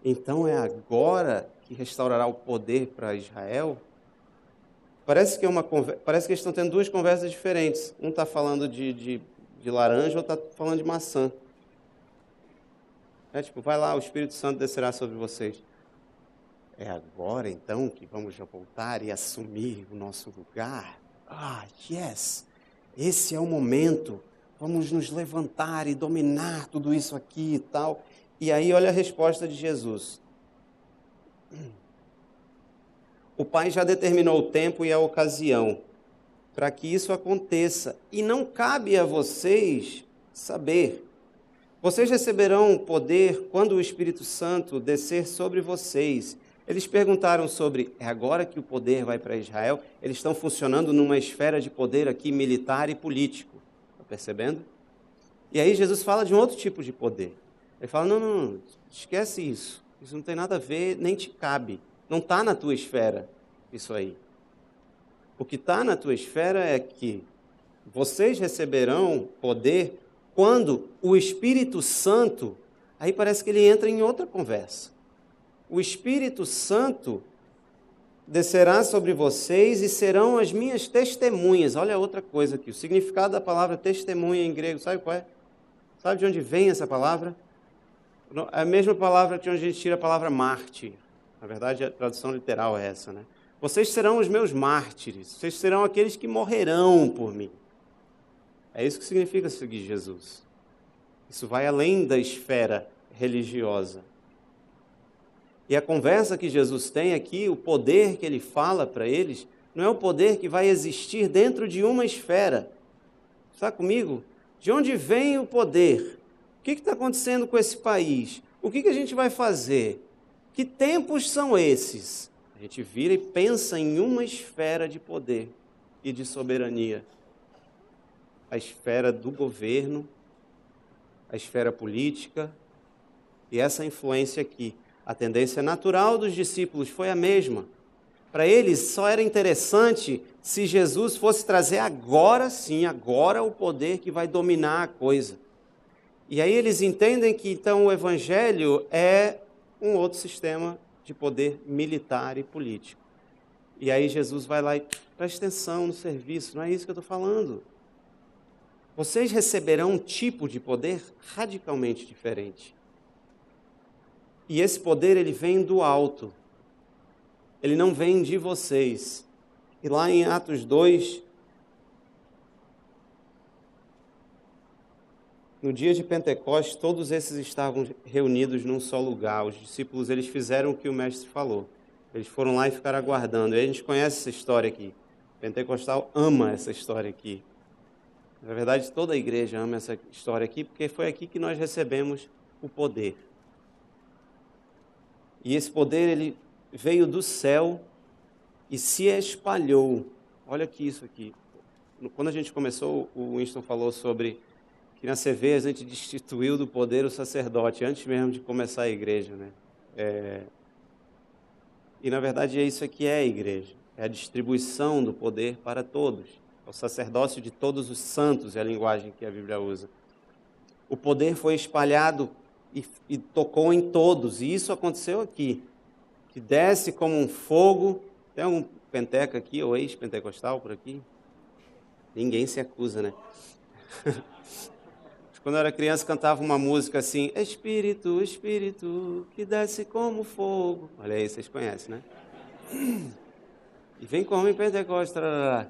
então é agora que restaurará o poder para Israel? Parece que eles estão tendo duas conversas diferentes. Um está falando de laranja, outro está falando de maçã. Vai lá, o Espírito Santo descerá sobre vocês. É agora, então, que vamos voltar e assumir o nosso lugar? Yes! Esse é o momento. Vamos nos levantar e dominar tudo isso aqui e tal. E aí, olha a resposta de Jesus. O Pai já determinou o tempo e a ocasião para que isso aconteça. E não cabe a vocês saber. Vocês receberão poder quando o Espírito Santo descer sobre vocês. Eles perguntaram sobre, é agora que o poder vai para Israel? Eles estão funcionando numa esfera de poder aqui militar e político. Está percebendo? E aí Jesus fala de um outro tipo de poder. Ele fala, não, esquece isso. Isso não tem nada a ver, nem te cabe. Não está na tua esfera isso aí. O que está na tua esfera é que vocês receberão poder quando o Espírito Santo, aí parece que ele entra em outra conversa. O Espírito Santo descerá sobre vocês e serão as minhas testemunhas. Olha outra coisa aqui, o significado da palavra testemunha em grego, sabe qual é? Sabe de onde vem essa palavra? É a mesma palavra de onde a gente tira a palavra mártir. Na verdade, a tradução literal é essa, né? Vocês serão os meus mártires, vocês serão aqueles que morrerão por mim. É isso que significa seguir Jesus. Isso vai além da esfera religiosa. E a conversa que Jesus tem aqui, o poder que ele fala para eles, não é o poder que vai existir dentro de uma esfera. Está comigo? De onde vem o poder? O que está acontecendo com esse país? O que a gente vai fazer? Que tempos são esses? A gente vira e pensa em uma esfera de poder e de soberania. A esfera do governo, a esfera política e essa influência aqui. A tendência natural dos discípulos foi a mesma. Para eles só era interessante se Jesus fosse trazer agora sim, agora o poder que vai dominar a coisa. E aí eles entendem que então o evangelho é um outro sistema de poder militar e político. E aí Jesus vai lá e presta atenção no serviço, não é isso que eu estou falando. Vocês receberão um tipo de poder radicalmente diferente. E esse poder, ele vem do alto. Ele não vem de vocês. E lá em Atos 2, no dia de Pentecostes, todos esses estavam reunidos num só lugar. Os discípulos, eles fizeram o que o mestre falou. Eles foram lá e ficaram aguardando. E a gente conhece essa história aqui. O pentecostal ama essa história aqui. Na verdade, toda a igreja ama essa história aqui, porque foi aqui que nós recebemos o poder. E esse poder, ele veio do céu e se espalhou. Olha aqui isso aqui. Quando a gente começou, o Winston falou sobre que na CV a gente destituiu do poder o sacerdote, antes mesmo de começar a igreja, né? E na verdade é isso aqui é a igreja. É a distribuição do poder para todos. É o sacerdócio de todos os santos, é a linguagem que a Bíblia usa. O poder foi espalhado e tocou em todos, e isso aconteceu aqui, que desce como um fogo. Tem algum penteca aqui, ou ex-pentecostal por aqui? Ninguém se acusa, né? Quando eu era criança, cantava uma música assim, Espírito, Espírito, que desce como fogo. Olha aí, vocês conhecem, né? E vem como em Pentecostes. Tarará.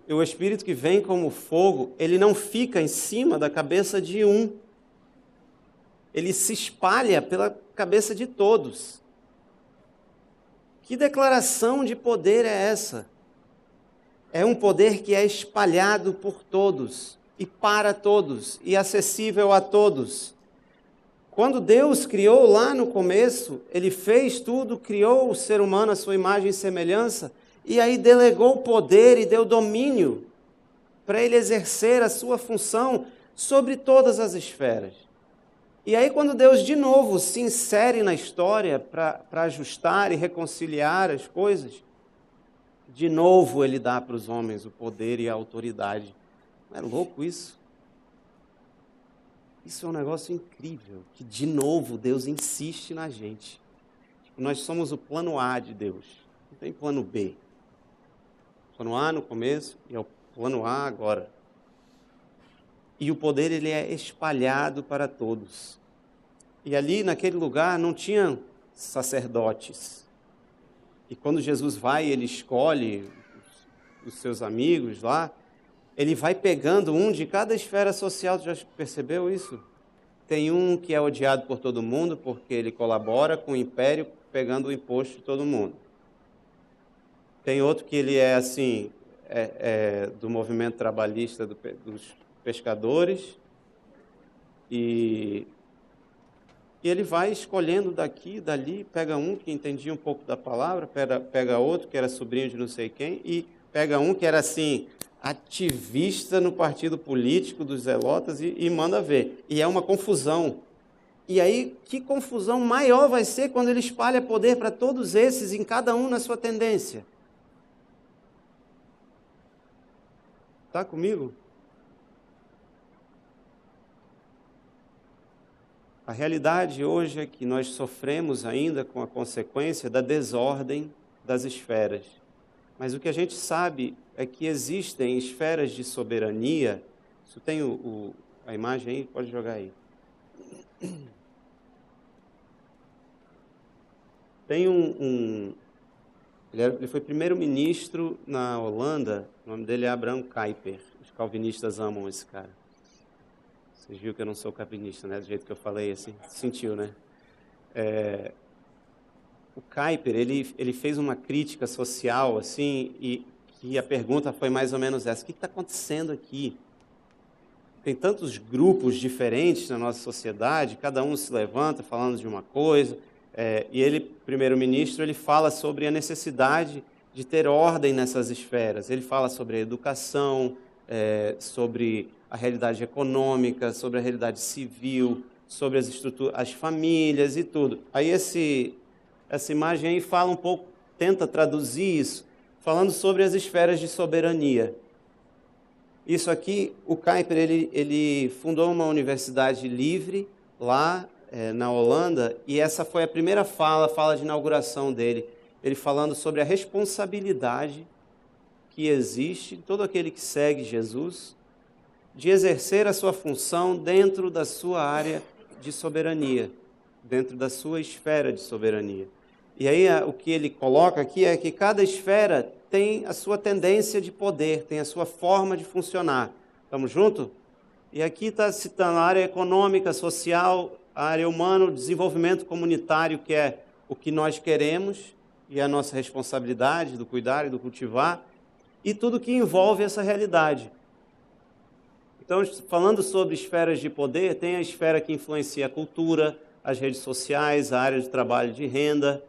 E o Espírito que vem como fogo, ele não fica em cima da cabeça de um. Ele se espalha pela cabeça de todos. Que declaração de poder é essa? É um poder que é espalhado por todos, e para todos, e acessível a todos. Quando Deus criou lá no começo, Ele fez tudo, criou o ser humano à sua imagem e semelhança, e aí delegou o poder e deu domínio para ele exercer a sua função sobre todas as esferas. E aí quando Deus de novo se insere na história para ajustar e reconciliar as coisas, de novo Ele dá para os homens o poder e a autoridade. Não é louco isso? Isso é um negócio incrível, que de novo Deus insiste na gente. Nós somos o plano A de Deus, não tem plano B. Plano A no começo e é o plano A agora. E o poder, ele é espalhado para todos. E ali naquele lugar não tinha sacerdotes. E quando Jesus vai, ele escolhe os seus amigos lá, ele vai pegando um de cada esfera social. Já percebeu isso? Tem um que é odiado por todo mundo porque ele colabora com o império pegando o imposto de todo mundo. Tem outro que ele é assim, do movimento trabalhista dos pescadores, e ele vai escolhendo daqui, dali, pega um que entendia um pouco da palavra, pega outro que era sobrinho de não sei quem, e pega um que era assim, ativista no partido político dos zelotas e manda ver. E é uma confusão. E aí, que confusão maior vai ser quando ele espalha poder para todos esses, em cada um na sua tendência. Está comigo? A realidade hoje é que nós sofremos ainda com a consequência da desordem das esferas. Mas o que a gente sabe é que existem esferas de soberania. Isso tem a imagem aí? Pode jogar aí. Tem ele foi primeiro-ministro na Holanda, o nome dele é Abraham Kuyper. Os calvinistas amam esse cara. Vocês viram que eu não sou calvinista, né? Do jeito que eu falei, assim, sentiu, né? O Kuyper, ele fez uma crítica social, assim, e a pergunta foi mais ou menos essa: o que está acontecendo aqui? Tem tantos grupos diferentes na nossa sociedade, cada um se levanta falando de uma coisa, e ele, primeiro-ministro, ele fala sobre a necessidade de ter ordem nessas esferas. Ele fala sobre a educação, sobre a realidade econômica, sobre a realidade civil, sobre as famílias e tudo. Aí essa imagem aí fala um pouco tenta traduzir isso falando sobre as esferas de soberania. Isso aqui, o Kuyper, ele fundou uma universidade livre lá na Holanda, e essa foi a primeira fala de inauguração dele. Ele falando sobre a responsabilidade que existe em todo aquele que segue Jesus, de exercer a sua função dentro da sua área de soberania, dentro da sua esfera de soberania. E aí o que ele coloca aqui é que cada esfera tem a sua tendência de poder, tem a sua forma de funcionar. Estamos juntos? E aqui está citando a área econômica, social, a área humana, o desenvolvimento comunitário, que é o que nós queremos, e é a nossa responsabilidade do cuidar e do cultivar, e tudo que envolve essa realidade. Então, falando sobre esferas de poder, tem a esfera que influencia a cultura, as redes sociais, a área de trabalho de renda,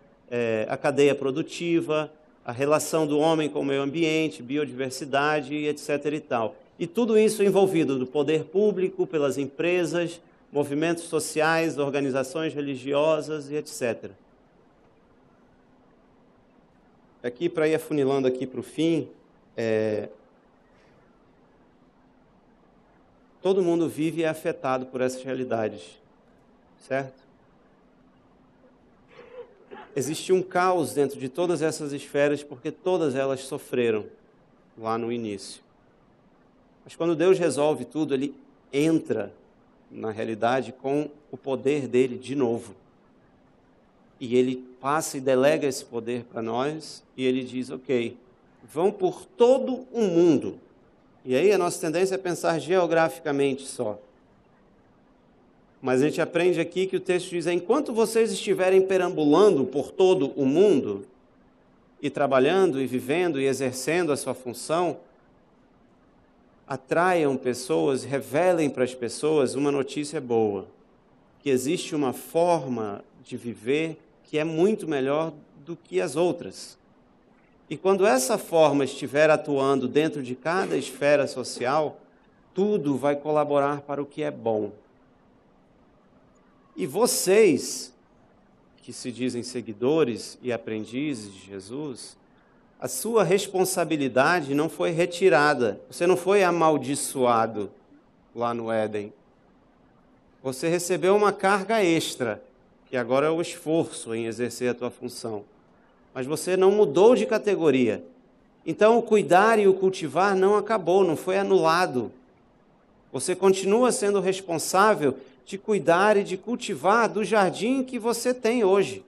a cadeia produtiva, a relação do homem com o meio ambiente, biodiversidade, etc. e tal. E tudo isso envolvido do poder público, pelas empresas, movimentos sociais, organizações religiosas e etc. Aqui, para ir afunilando aqui para o fim, todo mundo vive e é afetado por essas realidades, certo? Existe um caos dentro de todas essas esferas, porque todas elas sofreram lá no início. Mas quando Deus resolve tudo, Ele entra na realidade com o poder dele de novo. E Ele passa e delega esse poder para nós, e Ele diz, ok, vão por todo o mundo. E aí a nossa tendência é pensar geograficamente só. Mas a gente aprende aqui que o texto diz, enquanto vocês estiverem perambulando por todo o mundo, e trabalhando, e vivendo, e exercendo a sua função, atraiam pessoas, revelem para as pessoas uma notícia boa, que existe uma forma de viver que é muito melhor do que as outras. E quando essa forma estiver atuando dentro de cada esfera social, tudo vai colaborar para o que é bom. E vocês, que se dizem seguidores e aprendizes de Jesus, a sua responsabilidade não foi retirada. Você não foi amaldiçoado lá no Éden. Você recebeu uma carga extra, que agora é o esforço em exercer a tua função. Mas você não mudou de categoria. Então, o cuidar e o cultivar não acabou, não foi anulado. Você continua sendo responsável de cuidar e de cultivar do jardim que você tem hoje.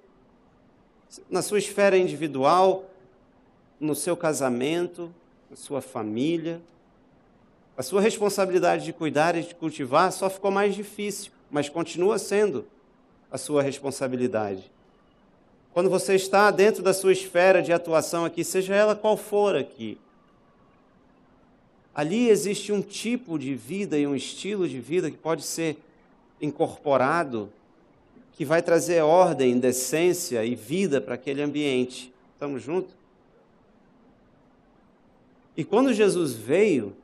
Na sua esfera individual, no seu casamento, na sua família. A sua responsabilidade de cuidar e de cultivar só ficou mais difícil, mas continua sendo a sua responsabilidade. Quando você está dentro da sua esfera de atuação aqui, seja ela qual for aqui, ali existe um tipo de vida e um estilo de vida que pode ser incorporado, que vai trazer ordem, decência e vida para aquele ambiente. Estamos juntos? E quando Jesus veio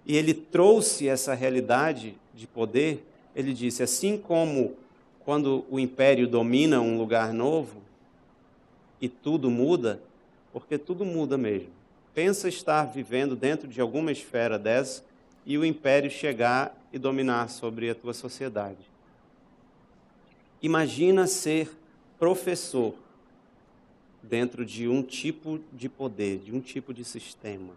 e ele trouxe essa realidade de poder, ele disse, assim como quando o império domina um lugar novo e tudo muda, porque tudo muda mesmo. Pensa estar vivendo dentro de alguma esfera dessa e o império chegar e dominar sobre a tua sociedade. Imagina ser professor dentro de um tipo de poder, de um tipo de sistema.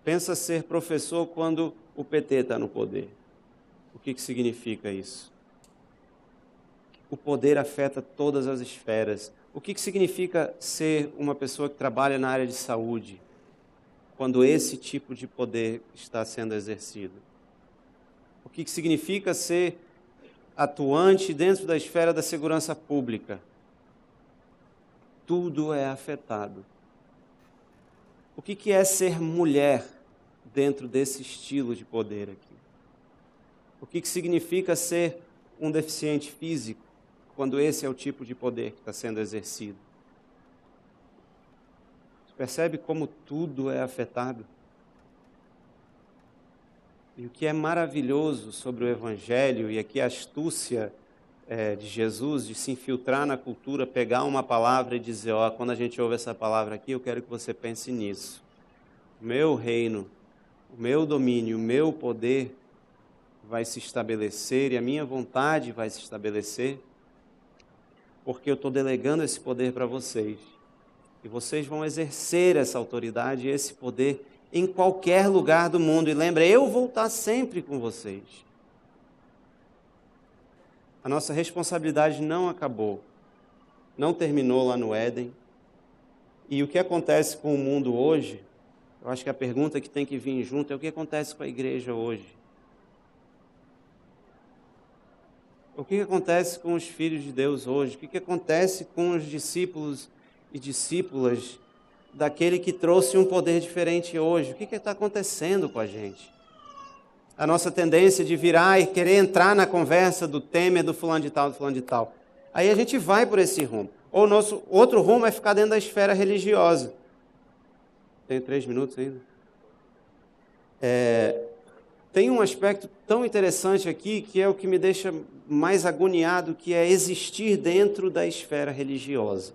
Pensa ser professor quando o PT está no poder. O que significa isso? O poder afeta todas as esferas. O que significa ser uma pessoa que trabalha na área de saúde, quando esse tipo de poder está sendo exercido? O que significa ser atuante dentro da esfera da segurança pública? Tudo é afetado. O que é ser mulher dentro desse estilo de poder aqui? O que significa ser um deficiente físico, quando esse é o tipo de poder que está sendo exercido? Você percebe como tudo é afetado? E o que é maravilhoso sobre o Evangelho, e aqui a astúcia de Jesus, de se infiltrar na cultura, pegar uma palavra e dizer, ó, quando a gente ouve essa palavra aqui, eu quero que você pense nisso. O meu reino, o meu domínio, o meu poder vai se estabelecer e a minha vontade vai se estabelecer, porque eu estou delegando esse poder para vocês. E vocês vão exercer essa autoridade e esse poder em qualquer lugar do mundo. E lembra, eu vou estar sempre com vocês. A nossa responsabilidade não acabou, não terminou lá no Éden. E o que acontece com o mundo hoje, eu acho que a pergunta que tem que vir junto é o que acontece com a igreja hoje. O que acontece com os filhos de Deus hoje? O que acontece com os discípulos e discípulas daquele que trouxe um poder diferente hoje? O que está acontecendo com a gente? A nossa tendência de virar e querer entrar na conversa do Temer, do fulano de tal, do fulano de tal. Aí a gente vai por esse rumo. Ou o nosso outro rumo é ficar dentro da esfera religiosa. Tenho 3 minutos ainda? Tem um aspecto tão interessante aqui, que é o que me deixa mais agoniado, que é existir dentro da esfera religiosa.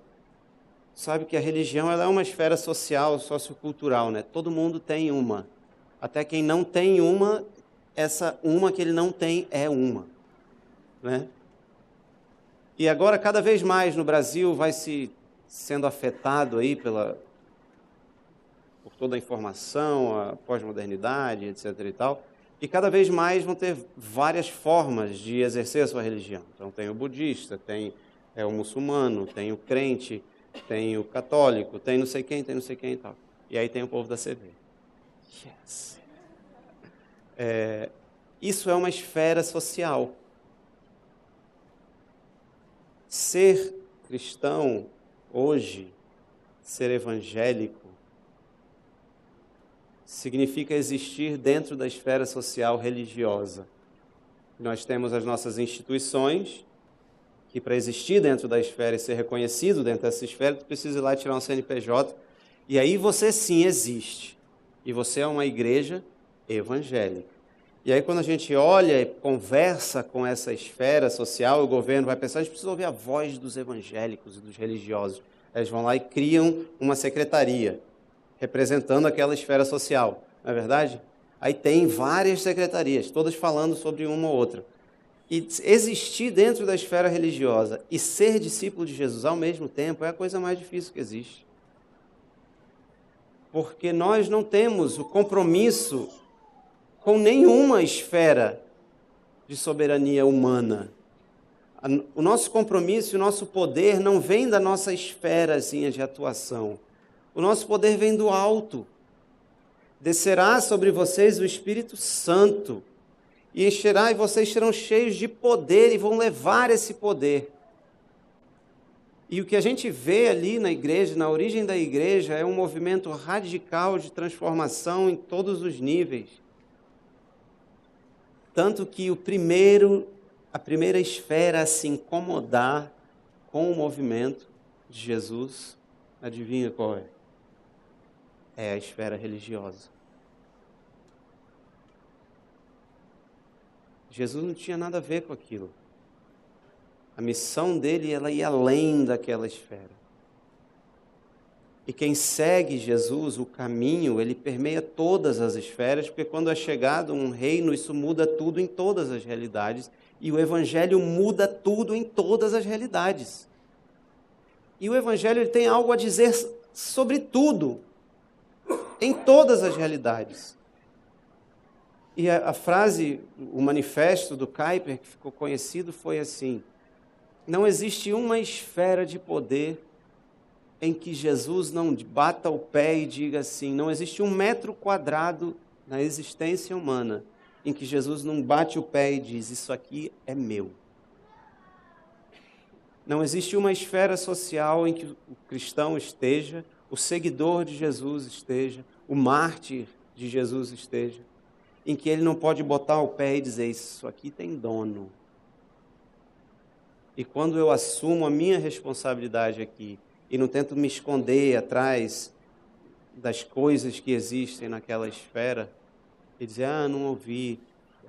Sabe que a religião ela é uma esfera social, sociocultural, né? Todo mundo tem uma. Até quem não tem uma, essa uma que ele não tem é uma, né? E agora, cada vez mais no Brasil, vai sendo afetado aí por toda a informação, a pós-modernidade, etc. e tal. E cada vez mais vão ter várias formas de exercer a sua religião. Então tem o budista, tem o muçulmano, tem o crente, tem o católico, tem não sei quem e tal. E aí tem o povo da CV. Yes. Isso é uma esfera social. Ser cristão hoje, ser evangélico, significa existir dentro da esfera social religiosa. Nós temos as nossas instituições, que para existir dentro da esfera e ser reconhecido dentro dessa esfera, tu precisa ir lá tirar um CNPJ, e aí você sim existe. E você é uma igreja evangélica. E aí quando a gente olha e conversa com essa esfera social, o governo vai pensar, a gente precisa ouvir a voz dos evangélicos e dos religiosos. Eles vão lá e criam uma secretaria, representando aquela esfera social, não é verdade? Aí tem várias secretarias, todas falando sobre uma ou outra. E existir dentro da esfera religiosa e ser discípulo de Jesus ao mesmo tempo é a coisa mais difícil que existe. Porque nós não temos o compromisso com nenhuma esfera de soberania humana. O nosso compromisso e o nosso poder não vem da nossa esferazinha de atuação. O nosso poder vem do alto. Descerá sobre vocês o Espírito Santo e encherá, e vocês serão cheios de poder e vão levar esse poder. E o que a gente vê ali na igreja, na origem da igreja, é um movimento radical de transformação em todos os níveis. Tanto que a primeira esfera a se incomodar com o movimento de Jesus, adivinha qual é? É a esfera religiosa. Jesus não tinha nada a ver com aquilo. A missão dele, ela ia além daquela esfera. E quem segue Jesus, o caminho, ele permeia todas as esferas, porque quando é chegado um reino, isso muda tudo em todas as realidades, e o Evangelho muda tudo em todas as realidades. E o Evangelho ele tem algo a dizer sobre tudo, em todas as realidades. E a frase, o manifesto do Kuyper, que ficou conhecido, foi assim: não existe uma esfera de poder em que Jesus não bata o pé e diga assim, não existe 1 metro quadrado na existência humana em que Jesus não bate o pé e diz, isso aqui é meu. Não existe uma esfera social em que o cristão esteja, o seguidor de Jesus esteja, o mártir de Jesus esteja, em que ele não pode botar o pé e dizer, isso aqui tem dono. E quando eu assumo a minha responsabilidade aqui, e não tento me esconder atrás das coisas que existem naquela esfera, e dizer, não ouvi,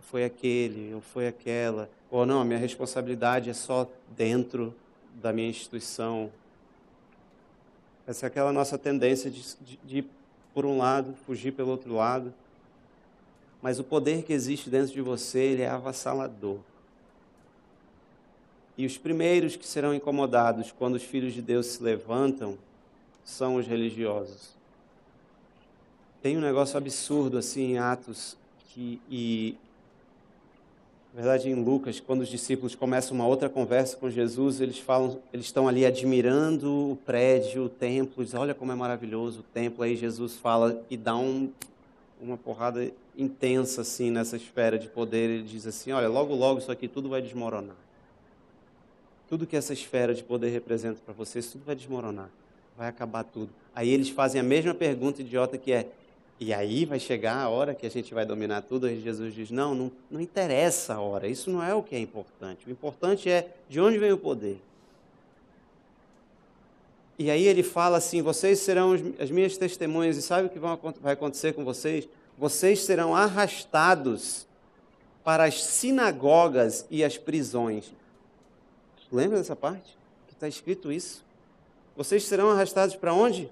foi aquele, ou foi aquela, Ou não, a minha responsabilidade é só dentro da minha instituição. Essa é aquela nossa tendência de ir por um lado, fugir pelo outro lado. Mas o poder que existe dentro de você, ele é avassalador. E os primeiros que serão incomodados quando os filhos de Deus se levantam são os religiosos. Tem um negócio absurdo assim em Atos, na verdade, em Lucas, quando os discípulos começam uma outra conversa com Jesus, eles estão ali admirando o prédio, o templo, dizem, olha como é maravilhoso o templo. Aí Jesus fala e dá uma porrada intensa assim nessa esfera de poder. Ele diz assim, olha, logo, logo isso aqui tudo vai desmoronar. Tudo que essa esfera de poder representa para vocês, tudo vai desmoronar. Vai acabar tudo. Aí eles fazem a mesma pergunta idiota que é, e aí vai chegar a hora que a gente vai dominar tudo? Aí Jesus diz, não interessa a hora, isso não é o que é importante. O importante é de onde vem o poder. E aí ele fala assim, vocês serão as minhas testemunhas, e sabe o que vai acontecer com vocês? Vocês serão arrastados para as sinagogas e as prisões. Lembra dessa parte? Que está escrito isso. Vocês serão arrastados para onde?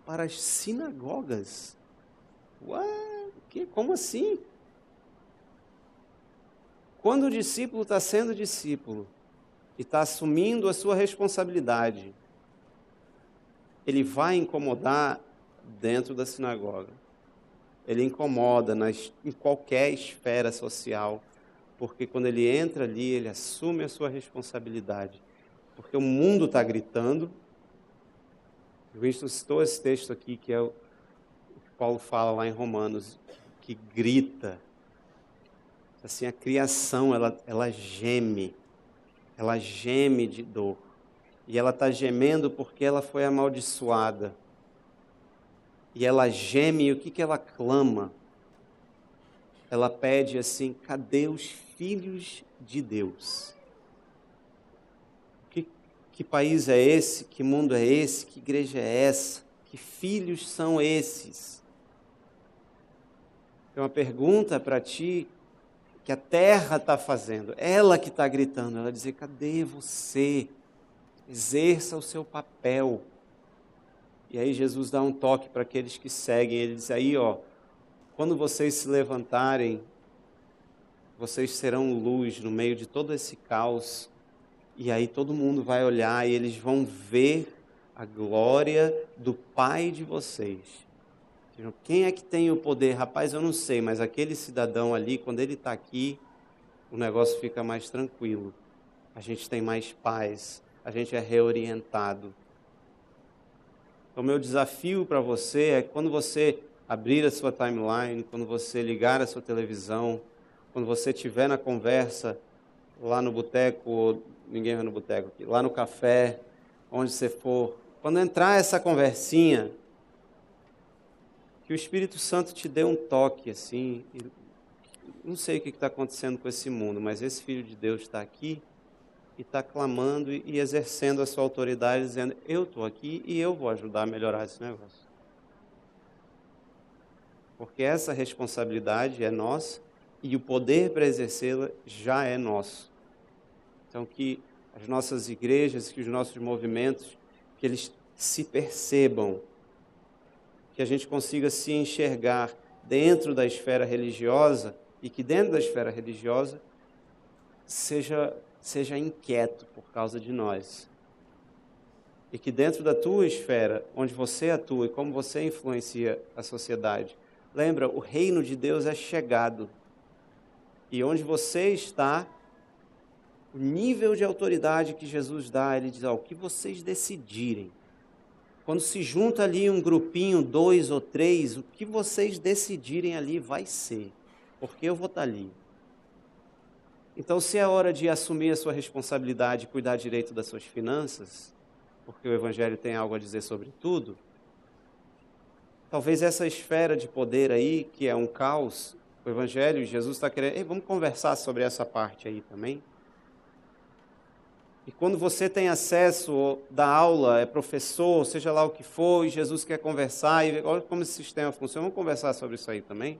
Para as sinagogas. Ué, como assim? Quando o discípulo está sendo discípulo e está assumindo a sua responsabilidade, ele vai incomodar dentro da sinagoga. Ele incomoda em qualquer esfera social, porque quando ele entra ali, ele assume a sua responsabilidade. Porque o mundo está gritando. O Winston citou esse texto aqui, que é o que Paulo fala lá em Romanos, que grita. Assim, a criação, ela geme de dor. E ela está gemendo porque ela foi amaldiçoada. E ela geme, e o que ela clama? Ela pede assim, cadê os filhos de Deus? Que país é esse? Que mundo é esse? Que igreja é essa? Que filhos são esses? Tem uma pergunta para ti que a terra está fazendo. Ela que está gritando. Ela diz, cadê você? Exerça o seu papel. E aí Jesus dá um toque para aqueles que seguem. Ele diz aí, quando vocês se levantarem, vocês serão luz no meio de todo esse caos. E aí todo mundo vai olhar e eles vão ver a glória do Pai de vocês. Quem é que tem o poder? Rapaz, eu não sei, mas aquele cidadão ali, quando ele está aqui, o negócio fica mais tranquilo. A gente tem mais paz, a gente é reorientado. Então, meu desafio para você é quando você abrir a sua timeline, quando você ligar a sua televisão, quando você estiver na conversa lá no boteco, ou ninguém vai no boteco aqui, lá no café, onde você for, quando entrar essa conversinha, que o Espírito Santo te dê um toque, assim, não sei o que está acontecendo com esse mundo, mas esse Filho de Deus está aqui e está clamando e exercendo a sua autoridade, dizendo, eu estou aqui e eu vou ajudar a melhorar esse negócio. Porque essa responsabilidade é nossa e o poder para exercê-la já é nosso. Então, que as nossas igrejas, que os nossos movimentos, que eles se percebam, que a gente consiga se enxergar dentro da esfera religiosa e que dentro da esfera religiosa seja inquieto por causa de nós. E que dentro da tua esfera, onde você atua e como você influencia a sociedade, lembra, o reino de Deus é chegado. E onde você está, o nível de autoridade que Jesus dá, ele diz, o que vocês decidirem. Quando se junta ali um grupinho, 2 ou 3, o que vocês decidirem ali vai ser, porque eu vou estar ali. Então, se é hora de assumir a sua responsabilidade e cuidar direito das suas finanças, porque o Evangelho tem algo a dizer sobre tudo, talvez essa esfera de poder aí, que é um caos, o Evangelho, Jesus está querendo, vamos conversar sobre essa parte aí também. E quando você tem acesso da aula, é professor, seja lá o que for, e Jesus quer conversar, e olha como esse sistema funciona, vamos conversar sobre isso aí também.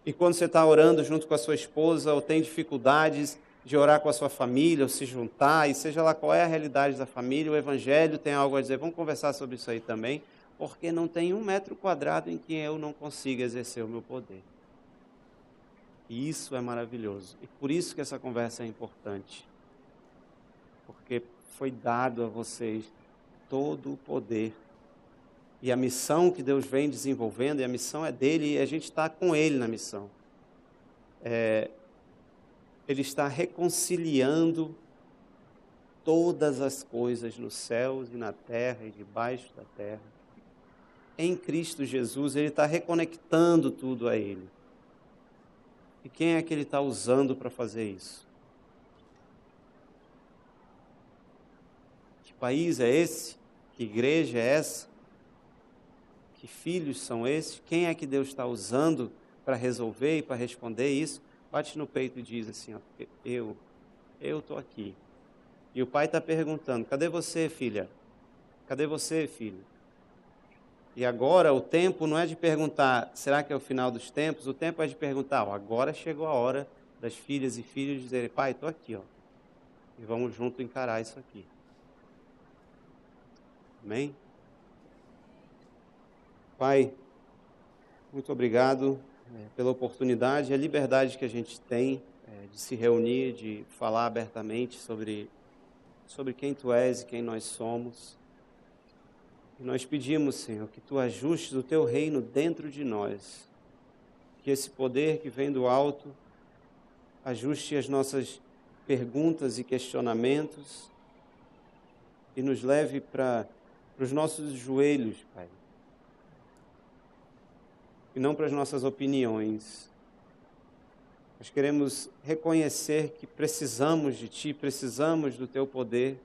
E quando você está orando junto com a sua esposa, ou tem dificuldades de orar com a sua família, ou se juntar, e seja lá qual é a realidade da família, o Evangelho tem algo a dizer. Vamos conversar sobre isso aí também, porque não tem 1 metro quadrado em que eu não consiga exercer o meu poder. E isso é maravilhoso. E por isso que essa conversa é importante. Porque foi dado a vocês todo o poder. E a missão que Deus vem desenvolvendo, e a missão é dele, e a gente está com ele na missão. Ele está reconciliando todas as coisas nos céus e na terra e debaixo da terra. Em Cristo Jesus, ele está reconectando tudo a ele. E quem é que ele está usando para fazer isso? Que país é esse? Que igreja é essa? Que filhos são esses? Quem é que Deus está usando para resolver e para responder isso? Bate no peito e diz assim, ó, eu estou aqui. E o pai está perguntando, cadê você, filha? Cadê você, filho? E agora o tempo não é de perguntar, será que é o final dos tempos? O tempo é de perguntar, agora chegou a hora das filhas e filhos dizerem, pai, estou aqui, ó. E vamos junto encarar isso aqui. Amém? Pai, muito obrigado pela oportunidade e a liberdade que a gente tem de se reunir, de falar abertamente sobre quem Tu és e quem nós somos. E nós pedimos, Senhor, que Tu ajustes o Teu reino dentro de nós, que esse poder que vem do alto ajuste as nossas perguntas e questionamentos e nos leve para os nossos joelhos, Pai, e não para as nossas opiniões. Nós queremos reconhecer que precisamos de Ti, precisamos do Teu poder,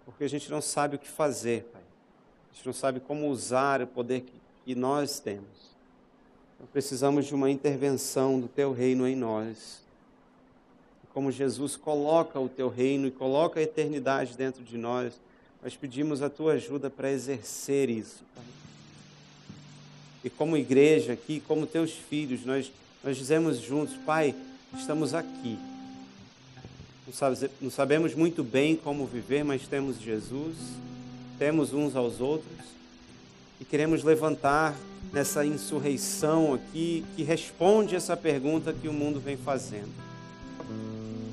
porque a gente não sabe o que fazer, Pai. A gente não sabe como usar o poder que nós temos. Então, precisamos de uma intervenção do Teu reino em nós. E como Jesus coloca o Teu reino e coloca a eternidade dentro de nós, nós pedimos a Tua ajuda para exercer isso, Pai. E como igreja aqui, como Teus filhos, nós dizemos juntos, Pai, estamos aqui. Não sabemos muito bem como viver, mas temos Jesus, temos uns aos outros e queremos levantar nessa insurreição aqui que responde essa pergunta que o mundo vem fazendo.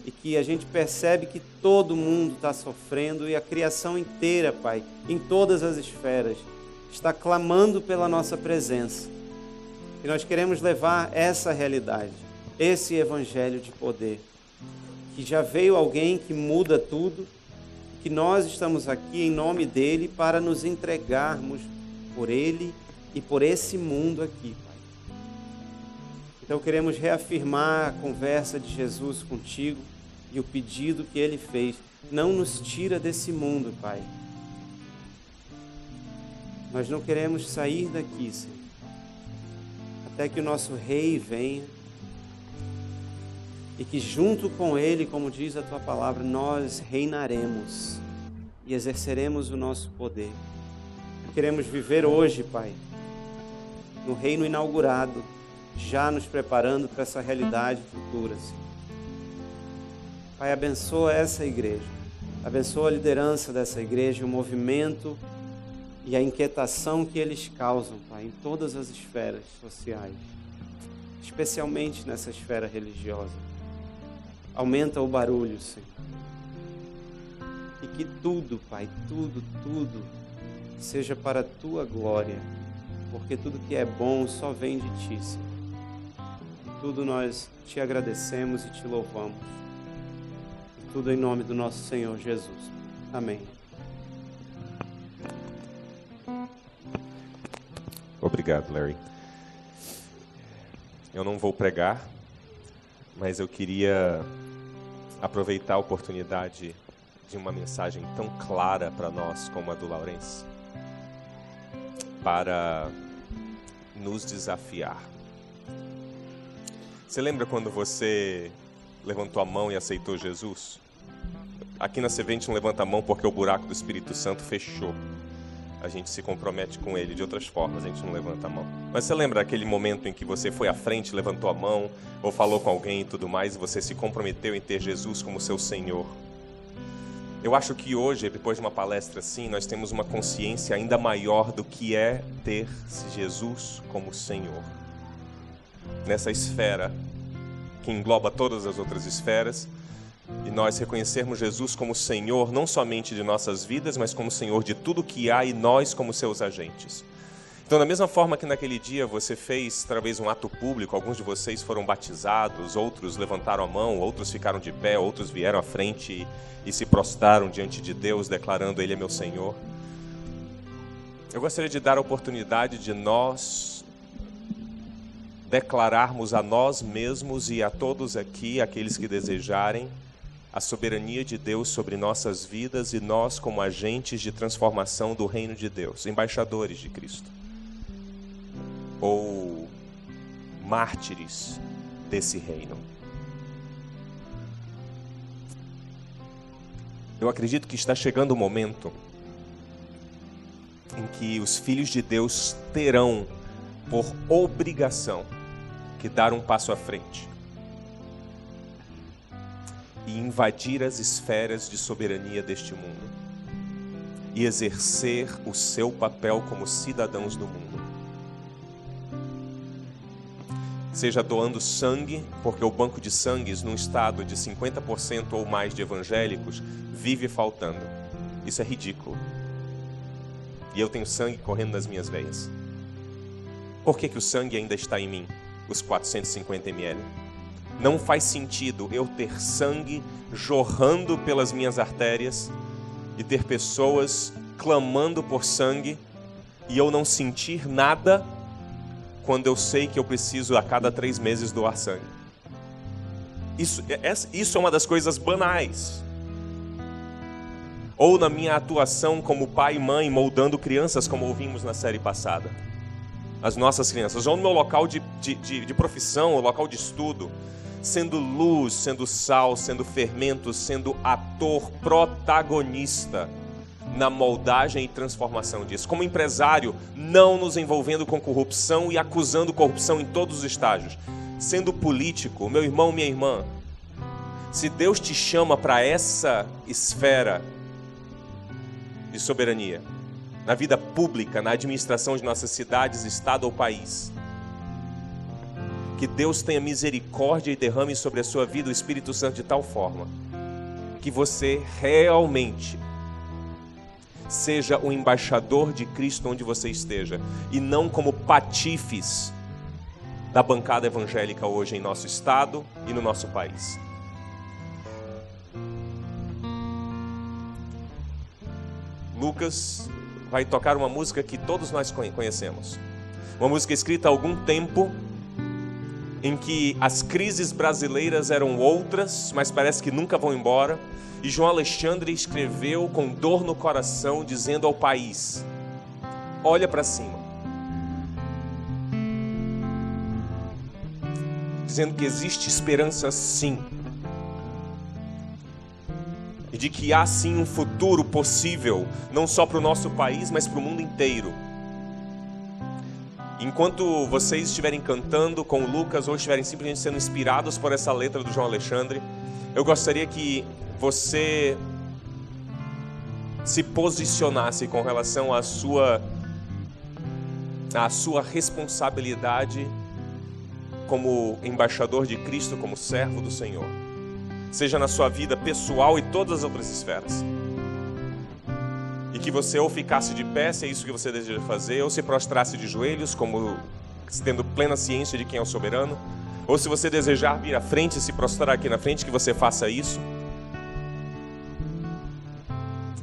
E que a gente percebe que todo mundo está sofrendo e a criação inteira, Pai, em todas as esferas, está clamando pela nossa presença. E nós queremos levar essa realidade, esse evangelho de poder. Que já veio alguém que muda tudo, que nós estamos aqui em nome dele para nos entregarmos por ele e por esse mundo aqui, Pai. Então queremos reafirmar a conversa de Jesus contigo e o pedido que ele fez. Não nos tira desse mundo, Pai. Nós não queremos sair daqui, Senhor, até que o nosso Rei venha e que junto com Ele, como diz a Tua palavra, nós reinaremos e exerceremos o nosso poder. Queremos viver hoje, Pai, no reino inaugurado, já nos preparando para essa realidade futura, Senhor. Pai, abençoa essa igreja, abençoa a liderança dessa igreja, o movimento e a inquietação que eles causam, Pai, em todas as esferas sociais, especialmente nessa esfera religiosa. Aumenta o barulho, Senhor. E que tudo, Pai, tudo seja para a Tua glória, porque tudo que é bom só vem de Ti, Senhor. Tudo nós Te agradecemos e Te louvamos. E tudo em nome do nosso Senhor Jesus. Amém. Obrigado, Larry. Eu não vou pregar, mas eu queria aproveitar a oportunidade de uma mensagem tão clara para nós como a do Laurence, para nos desafiar. Você lembra quando você levantou a mão e aceitou Jesus? Aqui na Sevente não levanta a mão porque o buraco do Espírito Santo fechou. a gente se compromete com Ele. De outras formas, a gente não levanta a mão. Mas você lembra aquele momento em que você foi à frente, levantou a mão, ou falou com alguém e tudo mais, e você se comprometeu em ter Jesus como seu Senhor? Eu acho que hoje, depois de uma palestra assim, nós temos uma consciência ainda maior do que é ter Jesus como Senhor. Nessa esfera que engloba todas as outras esferas, e nós reconhecermos Jesus como Senhor, não somente de nossas vidas, mas como Senhor de tudo que há, e nós como seus agentes. Então, da mesma forma que naquele dia você fez, talvez, um ato público, alguns de vocês foram batizados, outros levantaram a mão, outros ficaram de pé, outros vieram à frente e se prostraram diante de Deus, declarando: Ele é meu Senhor. Eu gostaria de dar a oportunidade de nós declararmos a nós mesmos e a todos aqui, aqueles que desejarem, a soberania de Deus sobre nossas vidas, e nós como agentes de transformação do reino de Deus, embaixadores de Cristo, ou mártires desse reino. Eu acredito que está chegando o momento em que os filhos de Deus terão, por obrigação, que dar um passo à frente e invadir as esferas de soberania deste mundo e exercer o seu papel como cidadãos do mundo. Seja doando sangue, porque o banco de sangue, num estado de 50% ou mais de evangélicos, vive faltando. Isso é ridículo. E eu tenho sangue correndo nas minhas veias. Por que o sangue ainda está em mim? Os 450 ml. Não faz sentido eu ter sangue jorrando pelas minhas artérias e ter pessoas clamando por sangue e eu não sentir nada quando eu sei que eu preciso a cada 3 meses doar sangue. Isso é uma das coisas banais. Ou na minha atuação como pai e mãe, moldando crianças, como ouvimos na série passada. As nossas crianças. Ou no meu local de profissão, ou local de estudo. Sendo luz, sendo sal, sendo fermento, sendo ator protagonista na moldagem e transformação disso. Como empresário, não nos envolvendo com corrupção e acusando corrupção em todos os estágios. Sendo político, meu irmão, minha irmã, se Deus te chama para essa esfera de soberania, na vida pública, na administração de nossas cidades, estado ou país, que Deus tenha misericórdia e derrame sobre a sua vida o Espírito Santo de tal forma que você realmente seja o embaixador de Cristo onde você esteja, e não como patifes da bancada evangélica hoje em nosso estado e no nosso país. Lucas vai tocar uma música que todos nós conhecemos. Uma música escrita há algum tempo, em que as crises brasileiras eram outras, mas parece que nunca vão embora. E João Alexandre escreveu com dor no coração, dizendo ao país: olha para cima. Dizendo que existe esperança sim. E de que há sim um futuro possível, não só para o nosso país, mas para o mundo inteiro. Enquanto vocês estiverem cantando com o Lucas ou estiverem simplesmente sendo inspirados por essa letra do João Alexandre, eu gostaria que você se posicionasse com relação à sua responsabilidade como embaixador de Cristo, como servo do Senhor. Seja na sua vida pessoal e todas as outras esferas. E que você ou ficasse de pé, se é isso que você deseja fazer, ou se prostrasse de joelhos, como tendo plena ciência de quem é o soberano, ou se você desejar vir à frente e se prostrar aqui na frente, que você faça isso.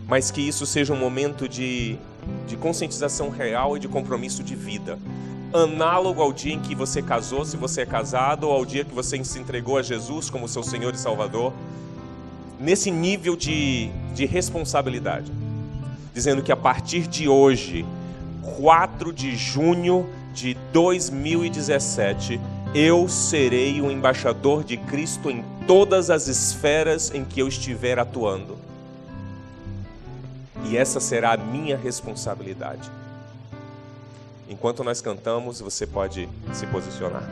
Mas que isso seja um momento de conscientização real e de compromisso de vida. Análogo ao dia em que você casou, se você é casado, ou ao dia que você se entregou a Jesus como seu Senhor e Salvador. Nesse nível de responsabilidade. Dizendo que a partir de hoje, 4 de junho de 2017, eu serei o embaixador de Cristo em todas as esferas em que eu estiver atuando. E essa será a minha responsabilidade. Enquanto nós cantamos, você pode se posicionar.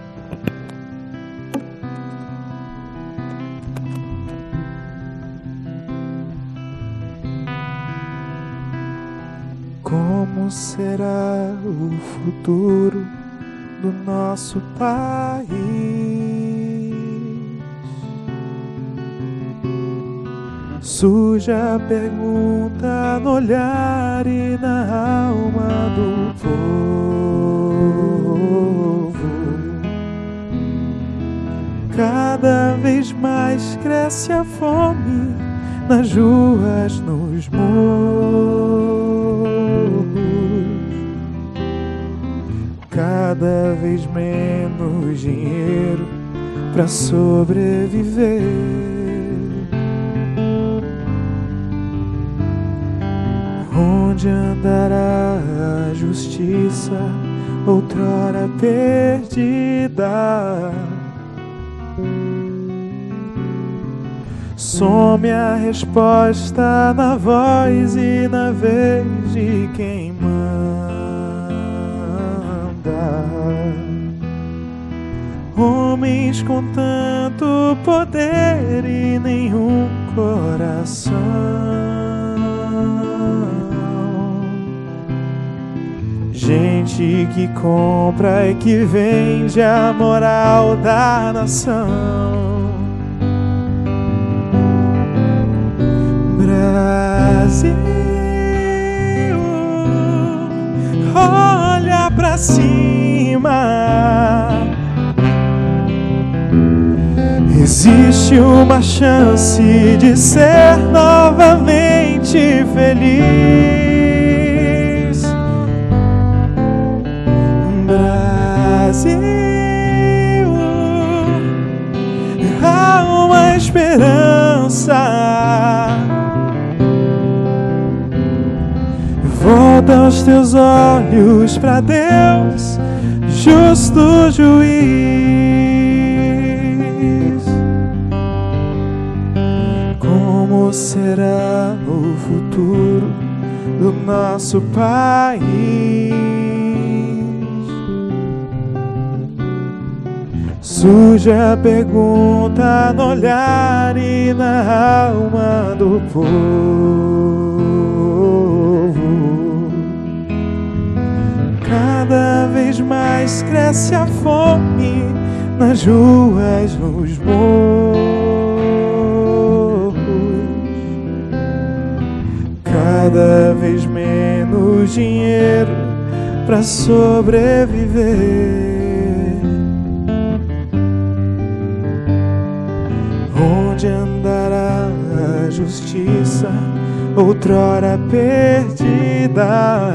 Como será o futuro do nosso país? Surge a pergunta no olhar e na alma do povo. Cada vez mais cresce a fome nas ruas, nos morros. Cada vez menos dinheiro para sobreviver. Onde andará a justiça, outrora perdida? Some a resposta na voz e na vez de quem manda. Homens com tanto poder e nenhum coração. Gente que compra e que vende a moral da nação. Brasil, olha pra cima. Existe uma chance de ser novamente feliz. Brasil, há uma esperança. Volta os teus olhos pra Deus, justo juiz. Como será o futuro do nosso país? Surge a pergunta no olhar e na alma do povo. Cada vez mais cresce a fome nas ruas, nos morros. Cada vez menos dinheiro para sobreviver. Onde andará a justiça, outrora perdida?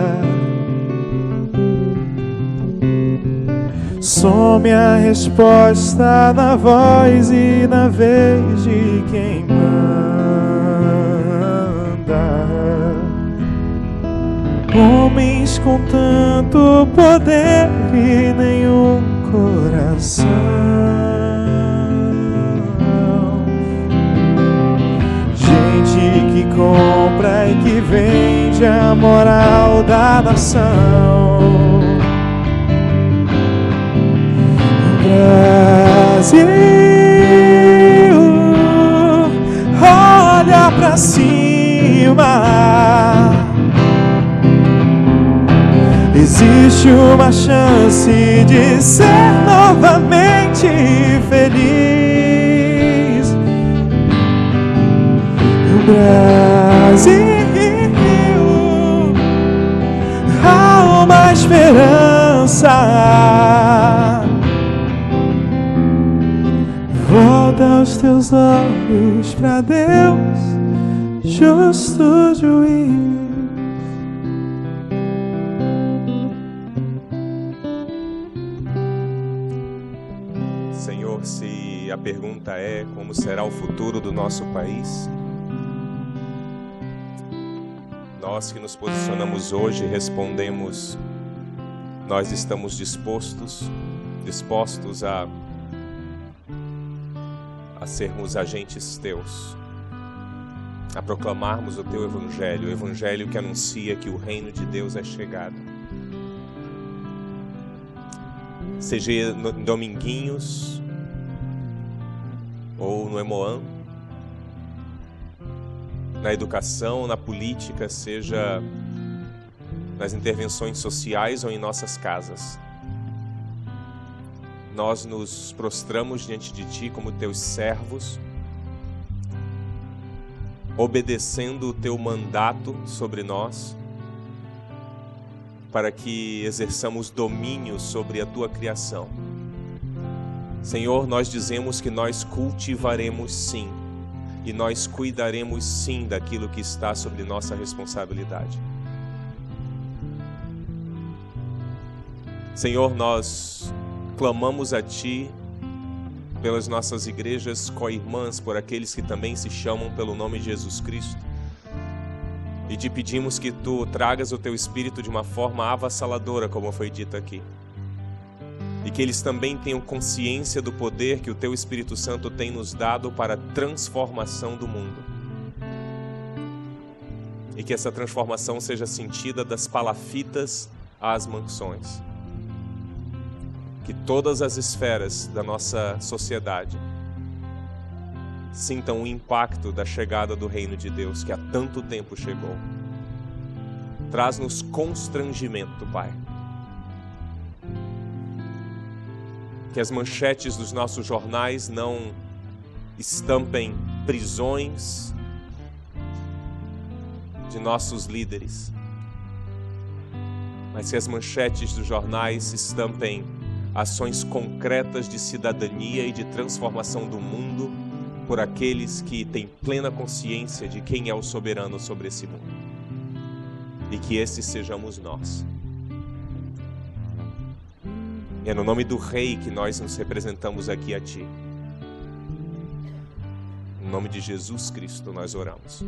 Some a resposta na voz e na vez de quem manda. Homens com tanto poder e nenhum coração. Gente que compra e que vende a moral da nação. Brasil, olha pra cima. Existe uma chance de ser novamente feliz. Brasil, há uma esperança. Volta os teus olhos pra Deus, justo juiz. Senhor, se a pergunta é como será o futuro do nosso país, nós que nos posicionamos hoje respondemos: nós estamos dispostos a sermos agentes teus, a proclamarmos o Teu Evangelho, o Evangelho que anuncia que o reino de Deus é chegado. Seja em Dominguinhos ou no Emoan, na educação, na política, seja nas intervenções sociais ou em nossas casas. Nós nos prostramos diante de Ti como Teus servos, obedecendo o Teu mandato sobre nós, para que exerçamos domínio sobre a Tua criação. Senhor, nós dizemos que nós cultivaremos sim, e nós cuidaremos sim daquilo que está sobre nossa responsabilidade. Senhor, nós clamamos a Ti pelas nossas igrejas co-irmãs, por aqueles que também se chamam pelo nome de Jesus Cristo. E te pedimos que Tu tragas o Teu Espírito de uma forma avassaladora, como foi dito aqui. E que eles também tenham consciência do poder que o Teu Espírito Santo tem nos dado para a transformação do mundo. E que essa transformação seja sentida das palafitas às mansões. Que todas as esferas da nossa sociedade sintam o impacto da chegada do reino de Deus, que há tanto tempo chegou. Traz-nos constrangimento, Pai. Que as manchetes dos nossos jornais não estampem prisões de nossos líderes, mas que as manchetes dos jornais estampem ações concretas de cidadania e de transformação do mundo por aqueles que têm plena consciência de quem é o soberano sobre esse mundo. E que esses sejamos nós. E é no nome do Rei que nós nos representamos aqui a Ti. Em nome de Jesus Cristo nós oramos.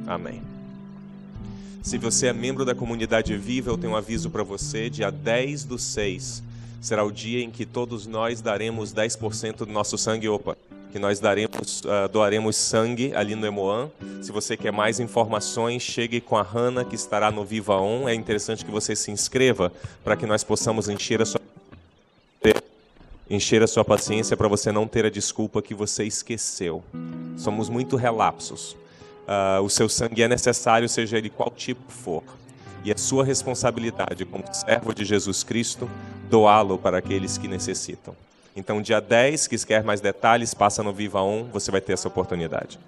Amém. Se você é membro da comunidade Viva, eu tenho um aviso para você. Dia 10/6 será o dia em que todos nós daremos 10% do nosso sangue. Que nós doaremos sangue ali no Emoan. Se você quer mais informações, chegue com a Hannah, que estará no Viva On. É interessante que você se inscreva para que nós possamos encher a sua paciência, para você não ter a desculpa que você esqueceu. Somos muito relapsos. O seu sangue é necessário, seja ele qual tipo for. E é sua responsabilidade, como servo de Jesus Cristo, doá-lo para aqueles que necessitam. Então, dia 10, que quer mais detalhes, passa no Viva On, você vai ter essa oportunidade.